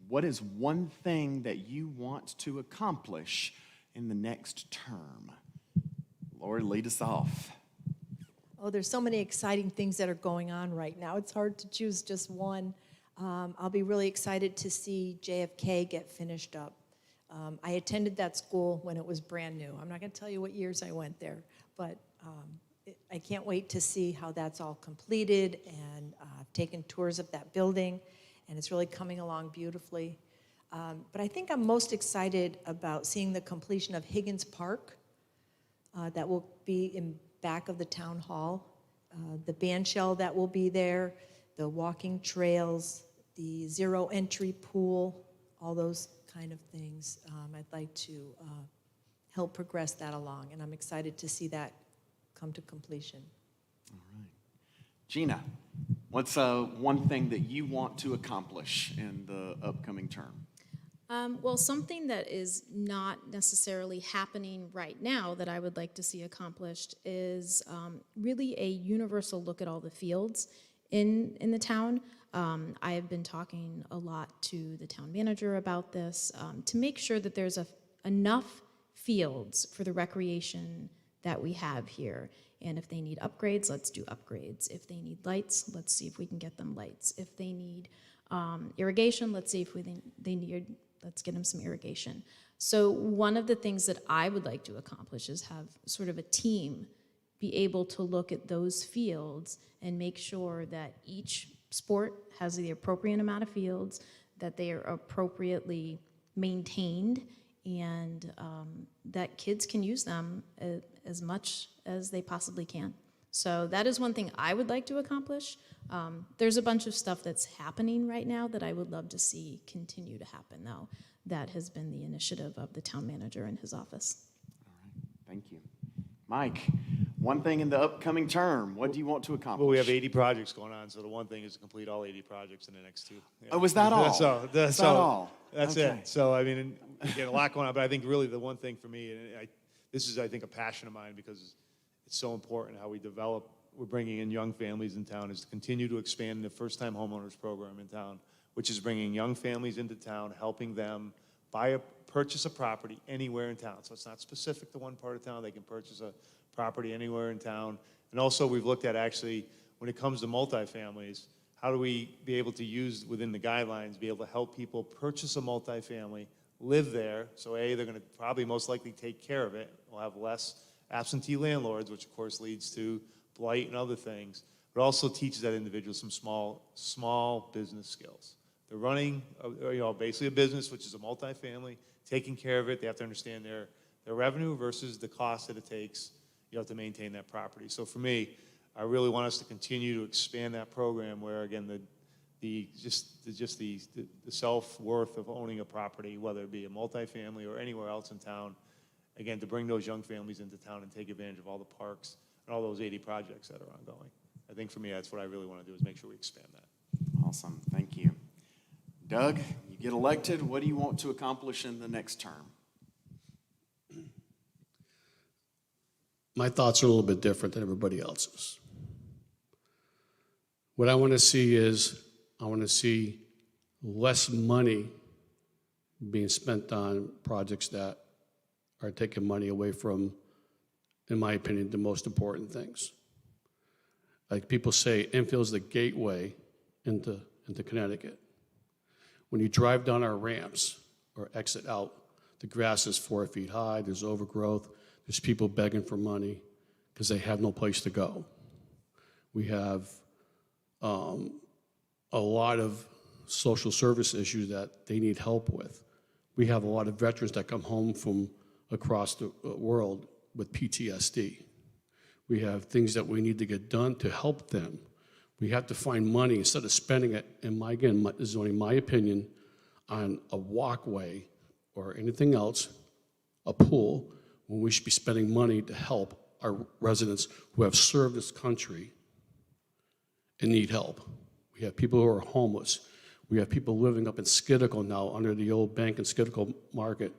What is one thing that you want to accomplish in the next term? Lori, lead us off.
Oh, there's so many exciting things that are going on right now. It's hard to choose just one. I'll be really excited to see JFK get finished up. I attended that school when it was brand new. I'm not going to tell you what years I went there, but I can't wait to see how that's all completed, and I've taken tours of that building, and it's really coming along beautifully. But I think I'm most excited about seeing the completion of Higgins Park. That will be in back of the town hall, the band shell that will be there, the walking trails, the zero entry pool, all those kind of things. I'd like to help progress that along, and I'm excited to see that come to completion.
All right. Gina, what's one thing that you want to accomplish in the upcoming term?
Well, something that is not necessarily happening right now that I would like to see accomplished is really a universal look at all the fields in the town. I have been talking a lot to the town manager about this to make sure that there's enough fields for the recreation that we have here. And if they need upgrades, let's do upgrades. If they need lights, let's see if we can get them lights. If they need irrigation, let's see if they need, let's get them some irrigation. So one of the things that I would like to accomplish is have sort of a team be able to look at those fields and make sure that each sport has the appropriate amount of fields, that they are appropriately maintained, and that kids can use them as much as they possibly can. So that is one thing I would like to accomplish. There's a bunch of stuff that's happening right now that I would love to see continue to happen, though. That has been the initiative of the town manager and his office.
All right, thank you. Mike, one thing in the upcoming term, what do you want to accomplish?
Well, we have 80 projects going on, so the one thing is to complete all 80 projects in the next 2. Yeah.
Oh, is that all?
That's
that all?
That's
Okay.
it. So, I mean, again, a lot going on, but I think really the one thing for me, and this is, I think, a passion of mine because it's so important how we develop, we're bringing in young families in town, is to continue to expand the first-time homeowners program in town, which is bringing young families into town, helping them purchase a property anywhere in town. So it's not specific to one part of town. They can purchase a property anywhere in town. And also we've looked at actually, when it comes to multifamilies, how do we be able to use within the guidelines, be able to help people purchase a multifamily, live there. So A, they're gonna probably most likely take care of it. We'll have less absentee landlords, which of course leads to blight and other things, but also teaches that individual some small business skills. They're running, basically a business, which is a multifamily, taking care of it. They have to understand their revenue versus the cost that it takes, to maintain that property. So for me, I really want us to continue to expand that program where, again, the self-worth of owning a property, whether it be a multifamily or anywhere else in town, again, to bring those young families into town and take advantage of all the parks and all those 80 projects that are ongoing. I think for me, that's what I really want to do, is make sure we expand that.
Awesome, thank you. Doug, you get elected, what do you want to accomplish in the next term?
My thoughts are a little bit different than everybody else's. What I want to see is, I want to see less money being spent on projects that are taking money away from, in my opinion, the most important things. Like people say, Infield's the gateway into Connecticut. When you drive down our ramps or exit out, the grass is 4 feet high, there's overgrowth, there's people begging for money because they have no place to go. We have a lot of social service issues that they need help with. We have a lot of veterans that come home from across the world with PTSD. We have things that we need to get done to help them. We have to find money instead of spending it, this is only my opinion, on a walkway or anything else, a pool, when we should be spending money to help our residents who have served this country and need help. We have people who are homeless. We have people living up in Skiddacle now under the old bank in Skiddacle Market,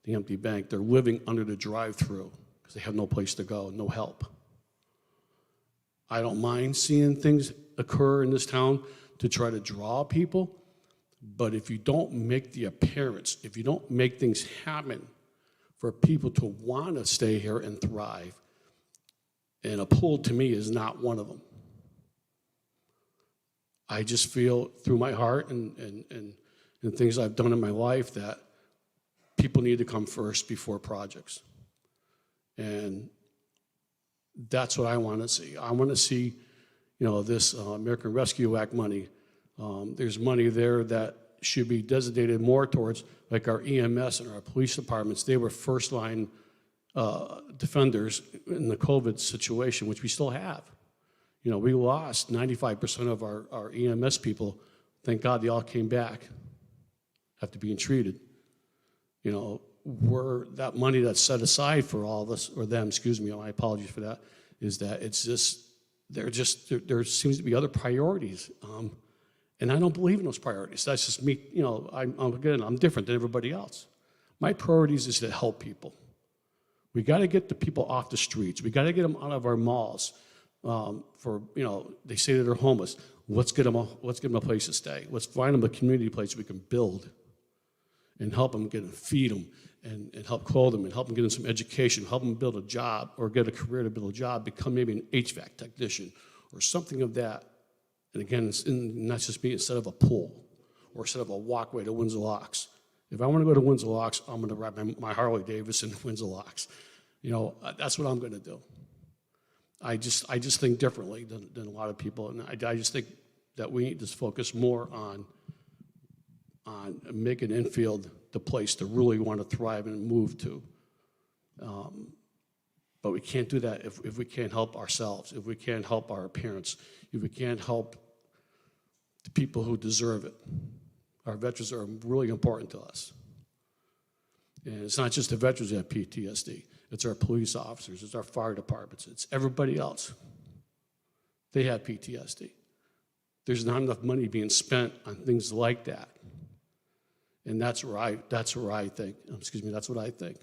the empty bank. They're living under the drive-through. because they have no place to go, no help. I don't mind seeing things occur in this town to try to draw people, but if you don't make the appearance, if you don't make things happen for people to want to stay here and thrive, and a pool to me is not one of them. I just feel through my heart and things I've done in my life that people need to come first before projects. And that's what I want to see. I want to see, this American Rescue Act money. There's money there that should be designated more towards, like our EMS and our police departments. They were first-line defenders in the COVID situation, which we still have. We lost 95% of our EMS people. Thank God they all came back after being treated. That money that's set aside for all this, or them, excuse me, my apologies for that, is that it's just, there seems to be other priorities. And I don't believe in those priorities. That's just me, I'm different than everybody else. My priorities is to help people. We got to get the people off the streets. We got to get them out of our malls. They say that they're homeless. Let's get them a place to stay. Let's find them a community place we can build and help them feed them and help clothe them and help them get them some education, help them build a job or get a career to build a job, become maybe an HVAC technician or something of that. And again, it's not just me, instead of a pool or instead of a walkway to Windsor Locks. If I want to go to Windsor Locks, I'm going to ride my Harley Davidson to Windsor Locks. That's what I'm going to do. I just think differently than a lot of people, and I just think that we need to focus more on making Enfield the place to really want to thrive and move to. But we can't do that if we can't help ourselves, if we can't help our parents, if we can't help the people who deserve it. Our veterans are really important to us. And it's not just the veterans that have PTSD. It's our police officers, it's our fire departments, it's everybody else. They have PTSD. There's not enough money being spent on things like that. And that's what I think. That's what I think.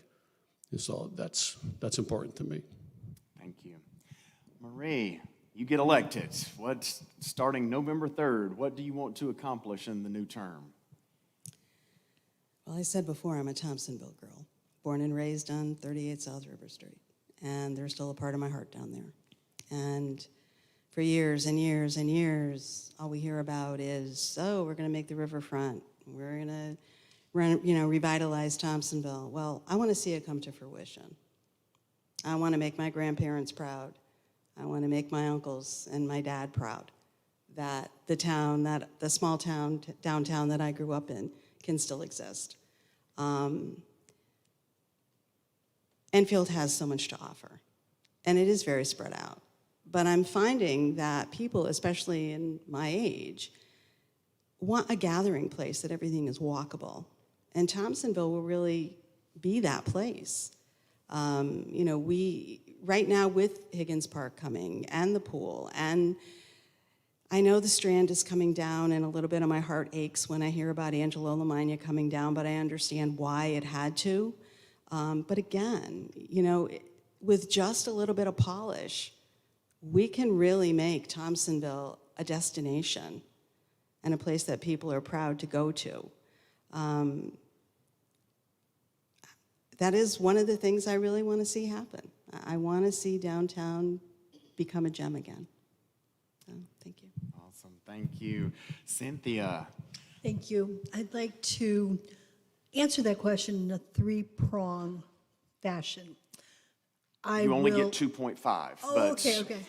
And so that's important to me.
Thank you. Marie, you get elected. Starting November 3rd, what do you want to accomplish in the new term?
Well, I said before, I'm a Thompsonville girl, born and raised on 38 South River Street, and they're still a part of my heart down there. And for years and years and years, all we hear about is, we're going to make the riverfront. We're going to revitalize Thompsonville. Well, I want to see it come to fruition. I want to make my grandparents proud. I want to make my uncles and my dad proud that the small town, downtown that I grew up in can still exist. Enfield has so much to offer, and it is very spread out. But I'm finding that people, especially in my age, want a gathering place that everything is walkable. And Thompsonville will really be that place. Right now with Higgins Park coming and the pool, and I know the Strand is coming down, and a little bit of my heart aches when I hear about Angelo Lamagna coming down, but I understand why it had to. But again, with just a little bit of polish, we can really make Thompsonville a destination and a place that people are proud to go to. That is one of the things I really want to see happen. I want to see downtown become a gem again. So, thank you.
Awesome, thank you. Cynthia.
Thank you. I'd like to answer that question in a three-prong fashion.
You only get 2.5.
Oh,
but,
okay.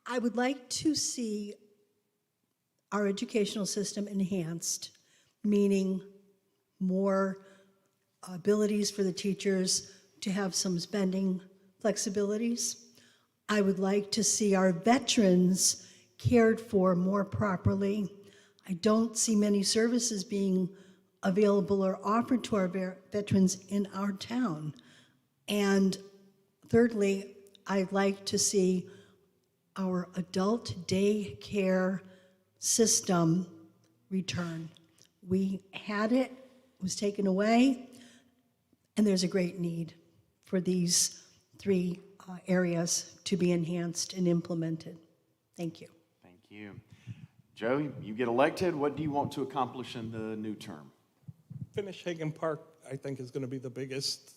I would like to see our educational system enhanced, meaning more abilities for the teachers to have some spending flexibilities. I would like to see our veterans cared for more properly. I don't see many services being available or offered to our veterans in our town. And thirdly, I'd like to see our adult day care system return. We had it was taken away, and there's a great need for these 3 areas to be enhanced and implemented. Thank you.
Thank you. Joe, you get elected. What do you want to accomplish in the new term?
Finish Hagan Park, I think, is going to be the biggest.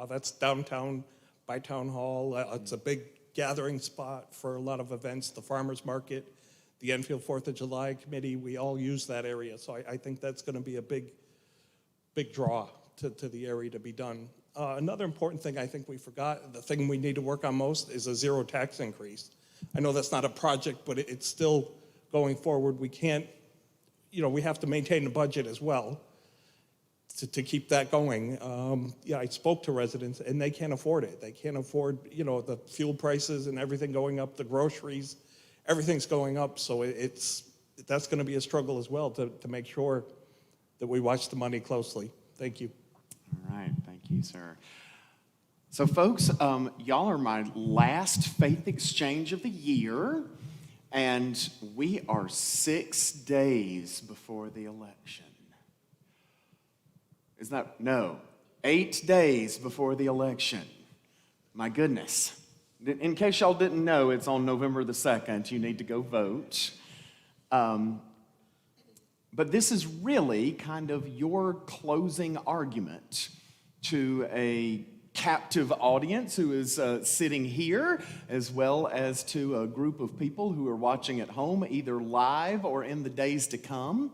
That's downtown by Town Hall. It's a big gathering spot for a lot of events. The farmers market, the Enfield 4th of July committee, we all use that area. So I think that's going to be a big draw to the area to be done. Another important thing I think we forgot, the thing we need to work on most, is a zero tax increase. I know that's not a project, but it's still going forward. We can't, we have to maintain the budget as well to keep that going. I spoke to residents, and they can't afford it. They can't afford, the fuel prices and everything going up, the groceries, everything's going up. So that's going to be a struggle as well to make sure that we watch the money closely. Thank you.
All right, thank you, sir. So, folks, y'all are my last faith exchange of the year, and we are 6 days before the election. Is that, no, 8 days before the election. My goodness. In case y'all didn't know, it's on November the 2nd. You need to go vote. But this is really kind of your closing argument to a captive audience who is sitting here, as well as to a group of people who are watching at home, either live or in the days to come.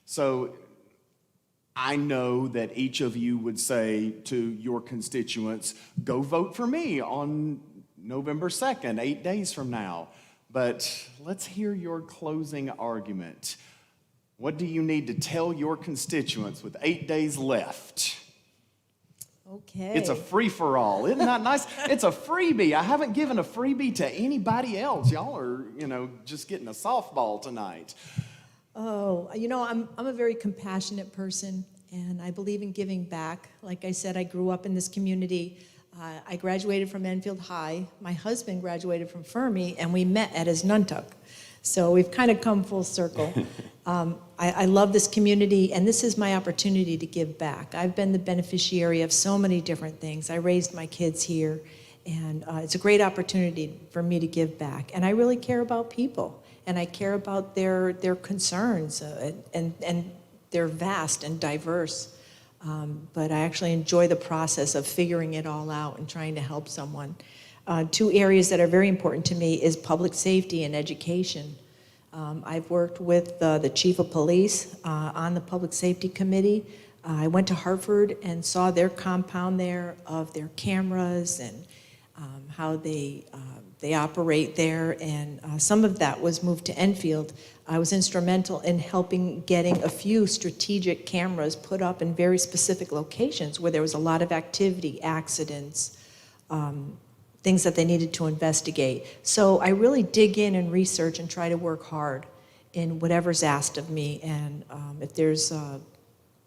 So I know that each of you would say to your constituents, go vote for me on November 2nd, 8 days from now. But let's hear your closing argument. What do you need to tell your constituents with 8 days left?
Okay.
It's a free-for-all. Isn't that nice? It's a freebie. I haven't given a freebie to anybody else. Y'all are, just getting a softball tonight.
Oh, I'm a very compassionate person, and I believe in giving back. Like I said, I grew up in this community. I graduated from Enfield High. My husband graduated from Fermi, and we met at his Nuntuck. So we've kind of come full circle. I love this community, and this is my opportunity to give back. I've been the beneficiary of so many different things. I raised my kids here, and it's a great opportunity for me to give back. And I really care about people, and I care about their concerns, and they're vast and diverse. But I actually enjoy the process of figuring it all out and trying to help someone. 2 areas that are very important to me is public safety and education. I've worked with the chief of police on the public safety committee. I went to Hartford and saw their compound there of their cameras and how they operate there, and some of that was moved to Enfield. I was instrumental in helping getting a few strategic cameras put up in very specific locations where there was a lot of activity, accidents, things that they needed to investigate. So I really dig in and research and try to work hard in whatever's asked of me. And if there's a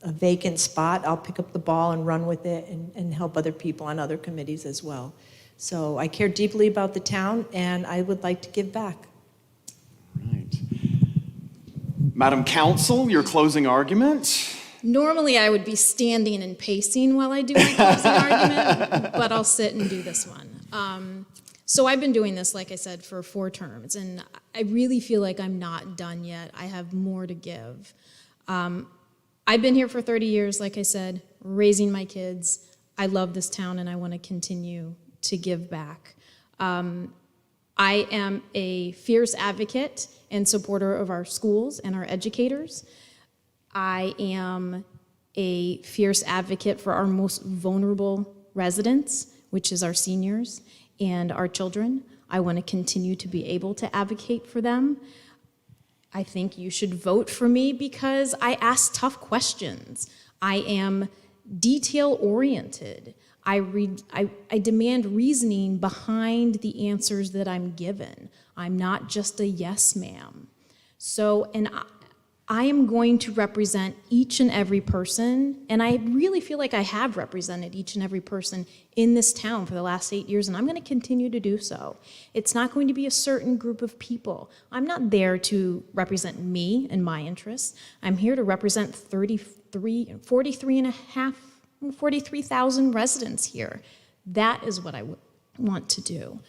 vacant spot, I'll pick up the ball and run with it and help other people on other committees as well. So I care deeply about the town, and I would like to give back.
Right. Madam Counsel, your closing argument.
Normally, I would be standing and pacing while I do my closing argument, but I'll sit and do this one. So I've been doing this, like I said, for 4 terms, and I really feel like I'm not done yet. I have more to give. I've been here for 30 years, like I said, raising my kids. I love this town, and I want to continue to give back. I am a fierce advocate and supporter of our schools and our educators. I am a fierce advocate for our most vulnerable residents, which is our seniors and our children. I want to continue to be able to advocate for them. I think you should vote for me because I ask tough questions. I am detail-oriented. I demand reasoning behind the answers that I'm given. I'm not just a yes, ma'am. So, and I am going to represent each and every person, and I really feel like I have represented each and every person in this town for the last 8 years, and I'm going to continue to do so. It's not going to be a certain group of people. I'm not there to represent me and my interests. I'm here to represent 43,000 residents here. That is what want to do.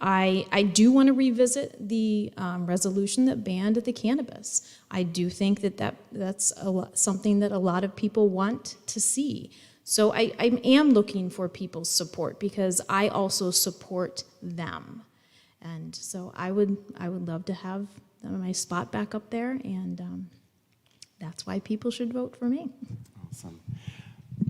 I do want to revisit the resolution that banned the cannabis. I do think that's something that a lot of people want to see. So I am looking for people's support because I also support them. And so I would love to have my spot back up there, and that's why people should vote for me.
Awesome.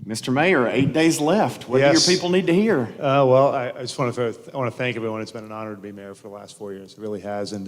Mr. Mayor, 8 days left. What do your
Yes.
people need to hear?
Well, I just want to thank everyone. It's been an honor to be mayor for the last 4 years. It really has. And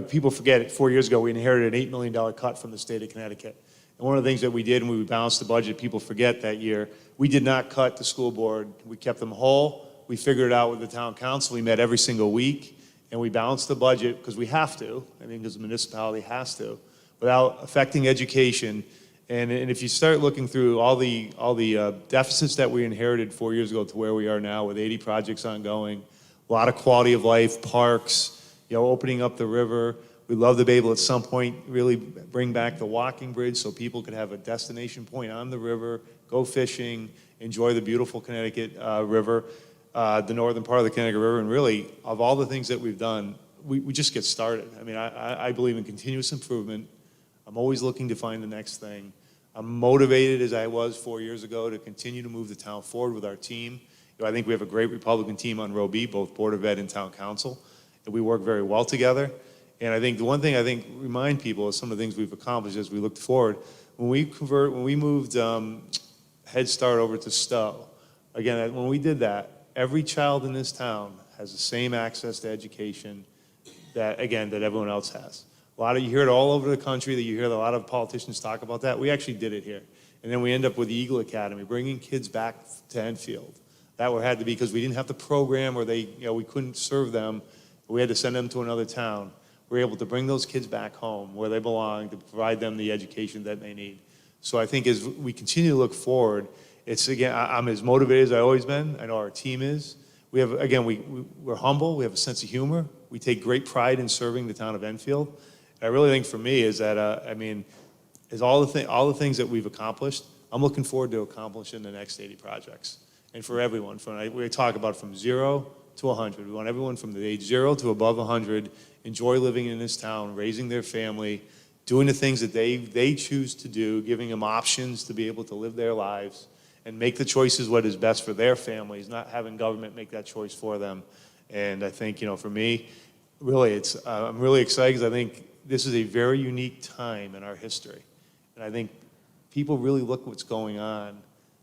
people forget it. 4 years ago, we inherited an $8 million cut from the state of Connecticut. And one of the things that we did when we balanced the budget, people forget that year, we did not cut the school board. We kept them whole. We figured it out with the town council. We met every single week, and we balanced the budget because we have to. I mean, because the municipality has to, without affecting education. And if you start looking through all the deficits that we inherited 4 years ago to where we are now with 80 projects ongoing, a lot of quality of life, parks, opening up the river. We'd love to be able at some point really bring back the walking bridge so people could have a destination point on the river, go fishing, enjoy the beautiful Connecticut River, the northern part of the Connecticut River. And really, of all the things that we've done, we just get started. I mean, I believe in continuous improvement. I'm always looking to find the next thing. I'm motivated as I was 4 years ago to continue to move the town forward with our team. I think we have a great Republican team on Row B, both Board of Ed and Town Council, and we work very well together. And I think the one thing remind people of some of the things we've accomplished as we looked forward. When we moved Head Start over to Stowe, again, when we did that, every child in this town has the same access to education that everyone else has. You hear it all over the country, that you hear a lot of politicians talk about that. We actually did it here. And then we end up with the Eagle Academy, bringing kids back to Enfield. That had to be because we didn't have the program, or we couldn't serve them. We had to send them to another town. We're able to bring those kids back home where they belong to provide them the education that they need. So I think as we continue to look forward, I'm as motivated as I've always been. I know our team is. We have, we're humble. We have a sense of humor. We take great pride in serving the town of Enfield. I really think for me is that, is all the things that we've accomplished, I'm looking forward to accomplishing the next 80 projects. And for everyone, we talk about from 0 to 100. We want everyone from the age 0 to above 100, enjoy living in this town, raising their family, doing the things that they choose to do, giving them options to be able to live their lives and make the choices what is best for their families, not having government make that choice for them. And I think, for me, really, I'm really excited because I think this is a very unique time in our history. And I think people really look at what's going on.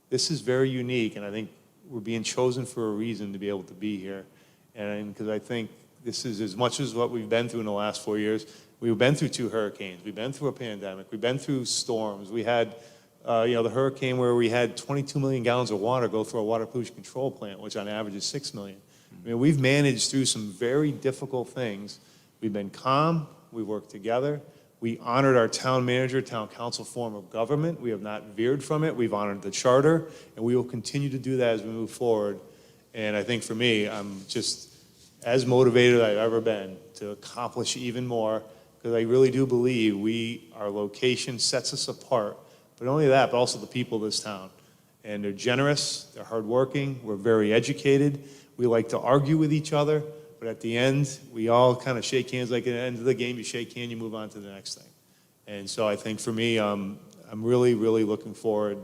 This is very unique, and I think we're being chosen for a reason to be able to be here. And because I think this is as much as what we've been through in the last 4 years. We've been through 2 hurricanes. We've been through a pandemic. We've been through storms. We had, the hurricane where we had 22 million gallons of water go through a water pollution control plant, which on average is 6 million. I mean, we've managed through some very difficult things. We've been calm. We worked together. We honored our town manager, town council form of government. We have not veered from it. We've honored the charter, and we will continue to do that as we move forward. And I think for me, I'm just as motivated as I've ever been to accomplish even more, because I really do believe our location sets us apart. But not only that, but also the people of this town. And they're generous, they're hardworking, we're very educated. We like to argue with each other. But at the end, we all kind of shake hands. Like at the end of the game, you shake hands, you move on to the next thing. And so I think for me, I'm really, really looking forward,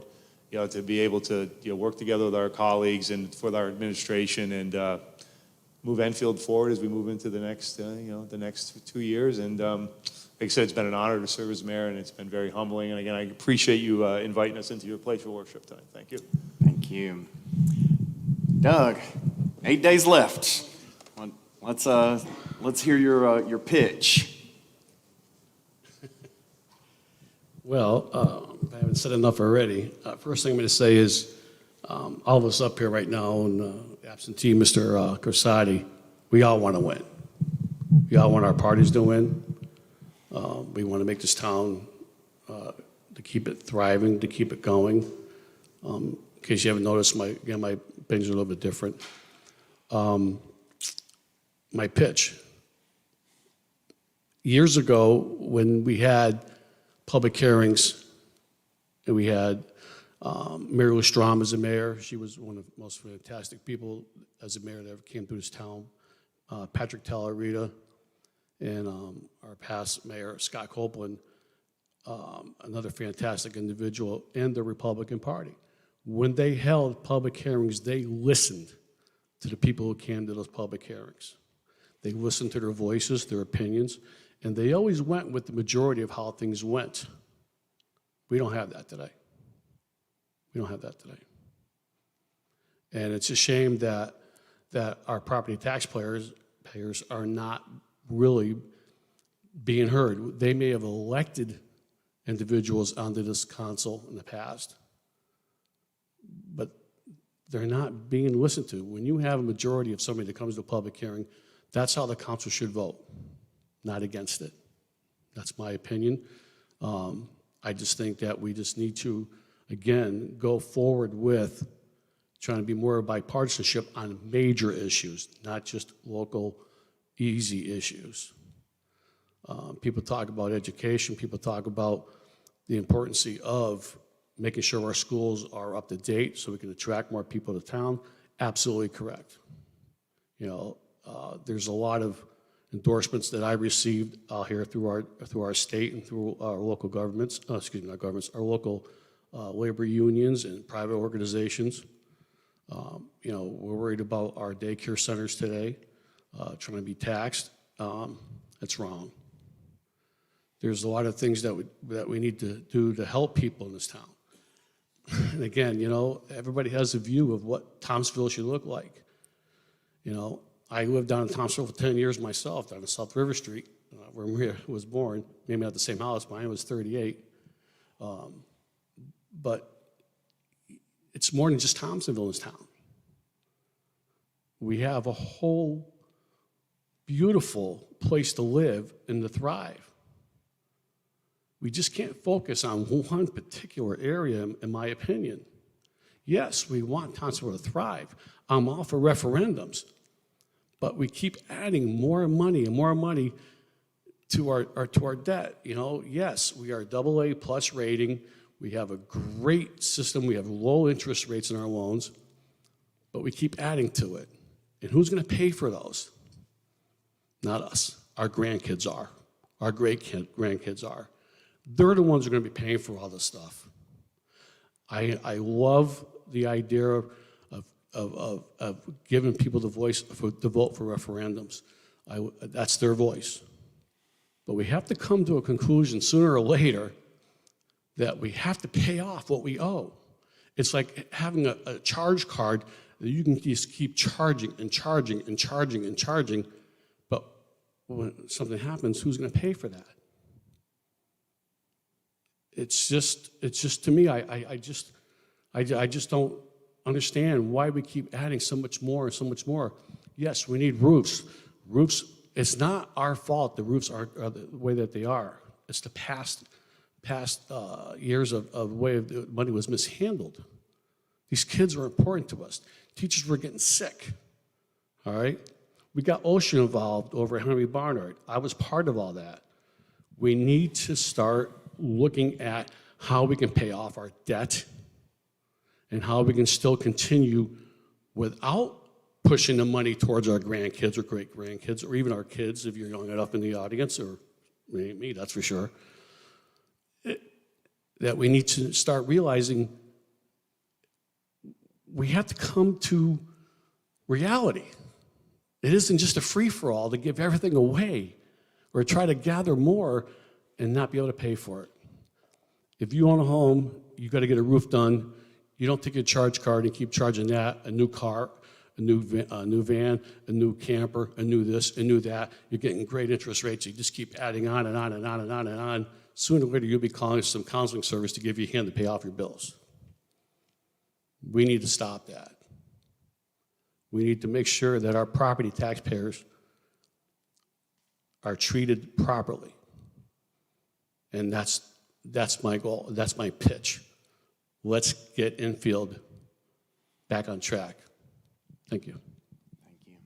to be able to work together with our colleagues and with our administration and move Enfield forward as we move into the next, the next 2 years. And like I said, it's been an honor to serve as mayor, and it's been very humbling. And again, I appreciate you inviting us into your place for worship tonight. Thank you.
Thank you. Doug, 8 days left. Let's hear your pitch.
Well, I haven't said enough already. First thing I'm going to say is all of us up here right now, and absentee Mr. Corsati, we all want to win. We all want our parties to win. We want to make this town to keep it thriving, to keep it going. In case you haven't noticed, my opinions are a little bit different. My pitch. Years ago, when we had public hearings and we had Mary Lou Strom is a mayor. She was one of the most fantastic people as a mayor that ever came through this town. Patrick Tallarita, and our past mayor, Scott Copeland, another fantastic individual, and the Republican Party. When they held public hearings, they listened to the people who came to those public hearings. They listened to their voices, their opinions, and they always went with the majority of how things went. We don't have that today. We don't have that today. And it's a shame that our property taxpayers are not really being heard. They may have elected individuals onto this council in the past, but they're not being listened to. When you have a majority of somebody that comes to a public hearing, that's how the council should vote, not against it. That's my opinion. I just think that we just need to, again, go forward with trying to be more bipartisanship on major issues, not just local, easy issues. People talk about education. People talk about the importance of making sure our schools are up to date so we can attract more people to town. Absolutely correct. You know, there's a lot of endorsements that I received here through our state and through our local governments, not governments, our local labor unions and private organizations. You know, we're worried about our daycare centers today, trying to be taxed. That's wrong. There's a lot of things that we need to do to help people in this town. And again, you know, everybody has a view of what Thomasville should look like. You know, I lived down in Thomasville for 10 years myself, down on South River Street, where Maria was born. Maybe not the same house, mine was 38. But it's more than just Thomasville in this town. We have a whole beautiful place to live and to thrive. We just can't focus on one particular area, in my opinion. Yes, we want Thomasville to thrive. I'm all for referendums, but we keep adding more money and more money to our debt. You know, yes, we are AA plus rating. We have a great system. We have low interest rates in our loans, but we keep adding to it. And who's going to pay for those? Not us. Our grandkids are. Our great-grandkids are. They're the ones who are going to be paying for all this stuff. I love the idea of giving people the voice to vote for referendums. That's their voice. But we have to come to a conclusion sooner or later that we have to pay off what we owe. It's like having a charge card that you can just keep charging and charging and charging and charging, but when something happens, who's going to pay for that? It's just to me, I just don't understand why we keep adding so much more and so much more. Yes, we need roofs. Roofs, it's not our fault the roofs are the way that they are. It's the past years of the way the money was mishandled. These kids were important to us. Teachers were getting sick, all right? We got OSHA involved over at Henry Barnard. I was part of all that. We need to start looking at how we can pay off our debt and how we can still continue without pushing the money towards our grandkids or great-grandkids or even our kids, if you're young enough in the audience, or me, that's for sure, that we need to start realizing we have to come to reality. It isn't just a free-for-all to give everything away or try to gather more and not be able to pay for it. If you own a home, you got to get a roof done. You don't take your charge card and keep charging that, a new car, a new van, a new camper, a new this, a new that. You're getting great interest rates. You just keep adding on and on and on and on and on. Sooner or later, you'll be calling some counseling service to give you a hand to pay off your bills. We need to stop that. We need to make sure that our property taxpayers are treated properly. And that's my goal. That's my pitch. Let's get Infield back on track. Thank you.
Thank you.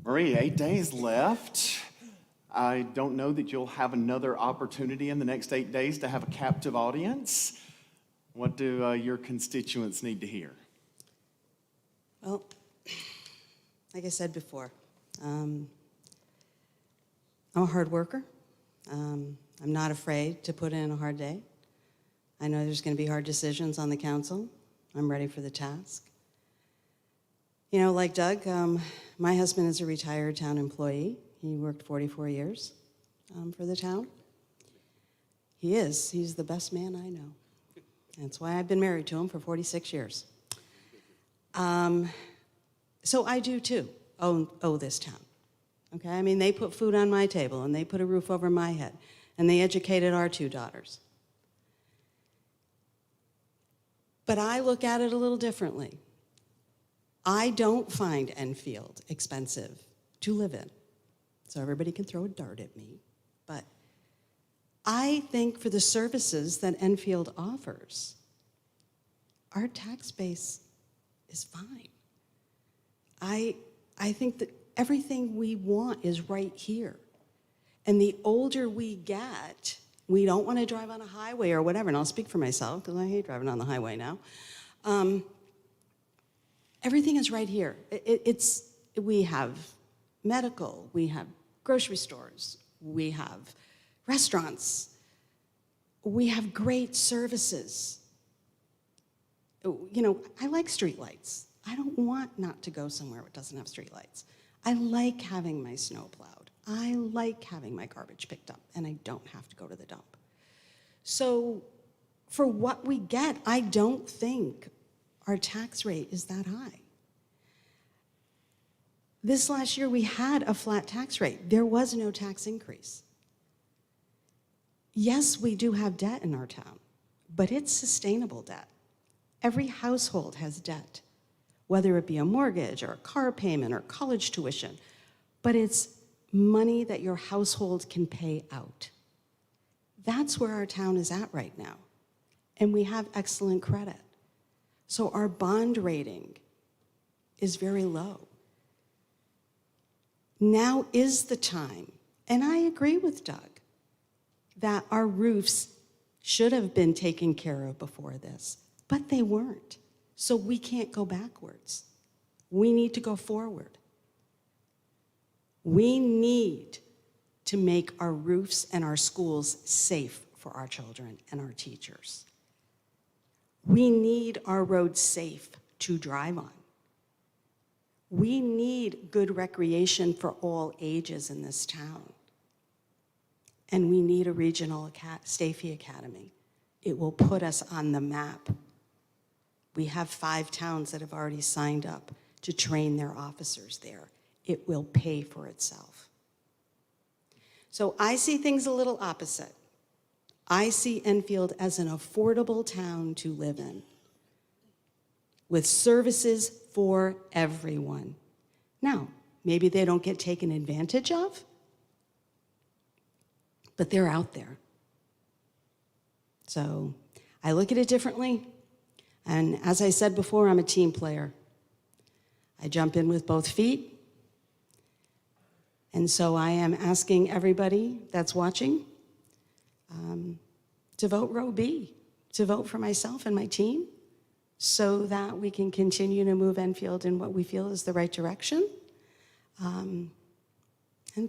Marie, 8 days left. I don't know that you'll have another opportunity in the next 8 days to have a captive audience. What do your constituents need to hear?
Well, like I said before, I'm a hard worker. I'm not afraid to put in a hard day. I know there's going to be hard decisions on the council. I'm ready for the task. You know, like Doug, my husband is a retired town employee. He worked 44 years for the town. He is. He's the best man I know. That's why I've been married to him for 46 years. So I do too owe this town. Okay, I mean, they put food on my table and they put a roof over my head and they educated our 2 daughters. But I look at it a little differently. I don't find Enfield expensive to live in. So everybody can throw a dart at me. But I think for the services that Enfield offers, our tax base is fine. I think that everything we want is right here. And the older we get, we don't want to drive on a highway or whatever, and I'll speak for myself because I hate driving on the highway now. Everything is right here. We have medical, we have grocery stores, we have restaurants, we have great services. You know, I like streetlights. I don't want not to go somewhere that doesn't have streetlights. I like having my snow plowed. I like having my garbage picked up, and I don't have to go to the dump. So for what we get, I don't think our tax rate is that high. This last year, we had a flat tax rate. There was no tax increase. Yes, we do have debt in our town, but it's sustainable debt. Every household has debt, whether it be a mortgage or a car payment or college tuition, but it's money that your household can pay out. That's where our town is at right now. And we have excellent credit. So our bond rating is very low. Now is the time, and I agree with Doug, that our roofs should have been taken care of before this, but they weren't. So we can't go backwards. We need to go forward. We need to make our roofs and our schools safe for our children and our teachers. We need our roads safe to drive on. We need good recreation for all ages in this town. And we need a regional Stafey Academy. It will put us on the map. We have 5 towns that have already signed up to train their officers there. It will pay for itself. So I see things a little opposite. I see Enfield as an affordable town to live in, with services for everyone. Now, maybe they don't get taken advantage of, but they're out there. So I look at it differently. And as I said before, I'm a team player. I jump in with both feet. And so I am asking everybody that's watching to vote row B, to vote for myself and my team, so that we can continue to move Enfield in what we feel is the right direction. And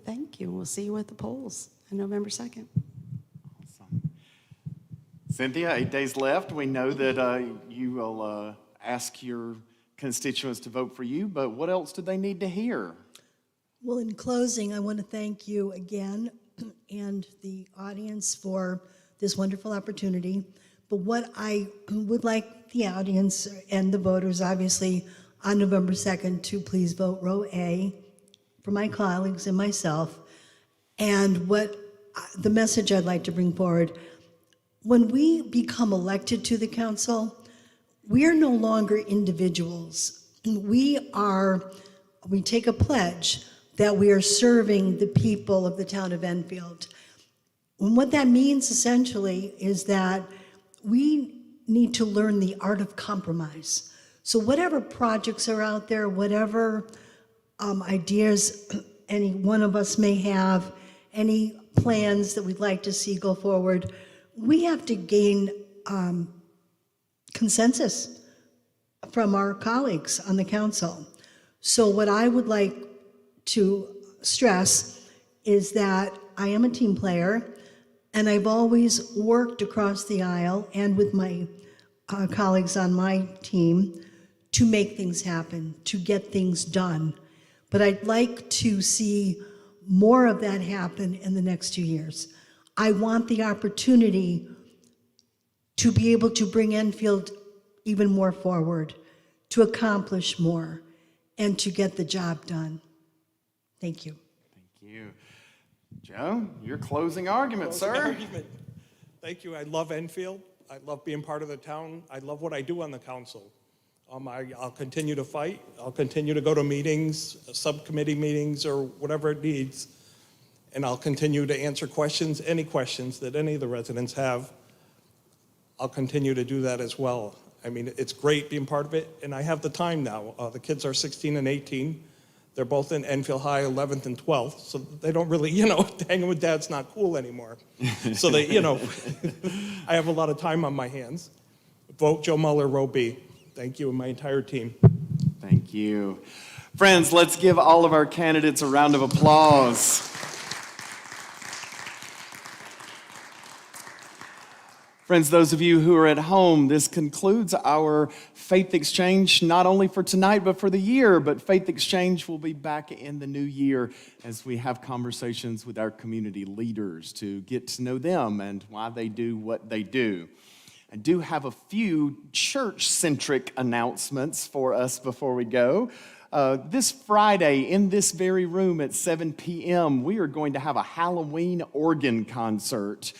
thank you. We'll see you at the polls on November 2nd.
Awesome. Cynthia, 8 days left. We know that you will ask your constituents to vote for you, but what else do they need to hear?
Well, in closing, I want to thank you again and the audience for this wonderful opportunity. But what I would like the audience and the voters, obviously, on November 2nd, to please vote row A for my colleagues and myself. And what the message I'd like to bring forward, when we become elected to the council, we are no longer individuals. We take a pledge that we are serving the people of the town of Enfield. And what that means essentially is that we need to learn the art of compromise. So whatever projects are out there, whatever ideas any one of us may have, any plans that we'd like to see go forward, we have to gain consensus from our colleagues on the council. So what I would like to stress is that I am a team player, and I've always worked across the aisle and with my colleagues on my team to make things happen, to get things done. But I'd like to see more of that happen in the next 2 years. I want the opportunity to be able to bring Enfield even more forward, to accomplish more, and to get the job done. Thank you.
Thank you. Joe, your closing argument, sir.
Argument. Thank you. I love Enfield. I love being part of the town. I love what I do on the council. I'll continue to fight. I'll continue to go to meetings, subcommittee meetings, or whatever it needs. And I'll continue to answer questions, any questions that any of the residents have. I'll continue to do that as well. I mean, it's great being part of it, and I have the time now. The kids are 16 and 18. They're both in Enfield High, 11th and 12th, so they don't really, hanging with dad's not cool anymore. So they, I have a lot of time on my hands. Vote Joe Muller, row B. Thank you and my entire team.
Thank you. Friends, let's give all of our candidates a round of applause. Friends, those of you who are at home, this concludes our Faith Exchange, not only for tonight, but for the year. But Faith Exchange will be back in the new year as we have conversations with our community leaders to get to know them and why they do what they do. I do have a few church-centric announcements for us before we go. This Friday, in this very room at 7 p.m., we are going to have a Halloween organ concert.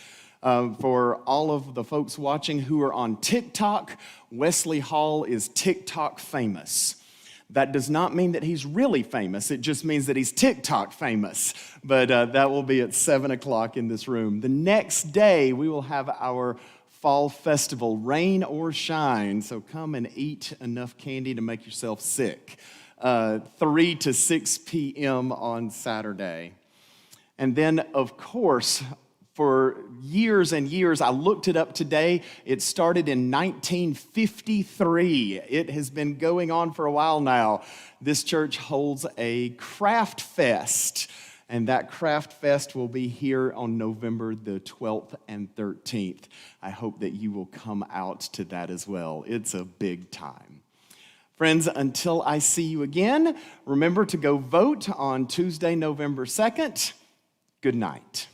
For all of the folks watching who are on TikTok, Wesley Hall is TikTok famous. That does not mean that he's really famous. It just means that he's TikTok famous. But that will be at 7 o'clock in this room. The next day, we will have our fall festival, rain or shine. So come and eat enough candy to make yourself sick. 3 to 6 p.m. on Saturday. And then, of course, for years and years, I looked it up today. It started in 1953. It has been going on for a while now. This church holds a craft fest, and that craft fest will be here on November the 12th and 13th. I hope that you will come out to that as well. It's a big time. Friends, until I see you again, remember to go vote on Tuesday, November 2nd. Good night.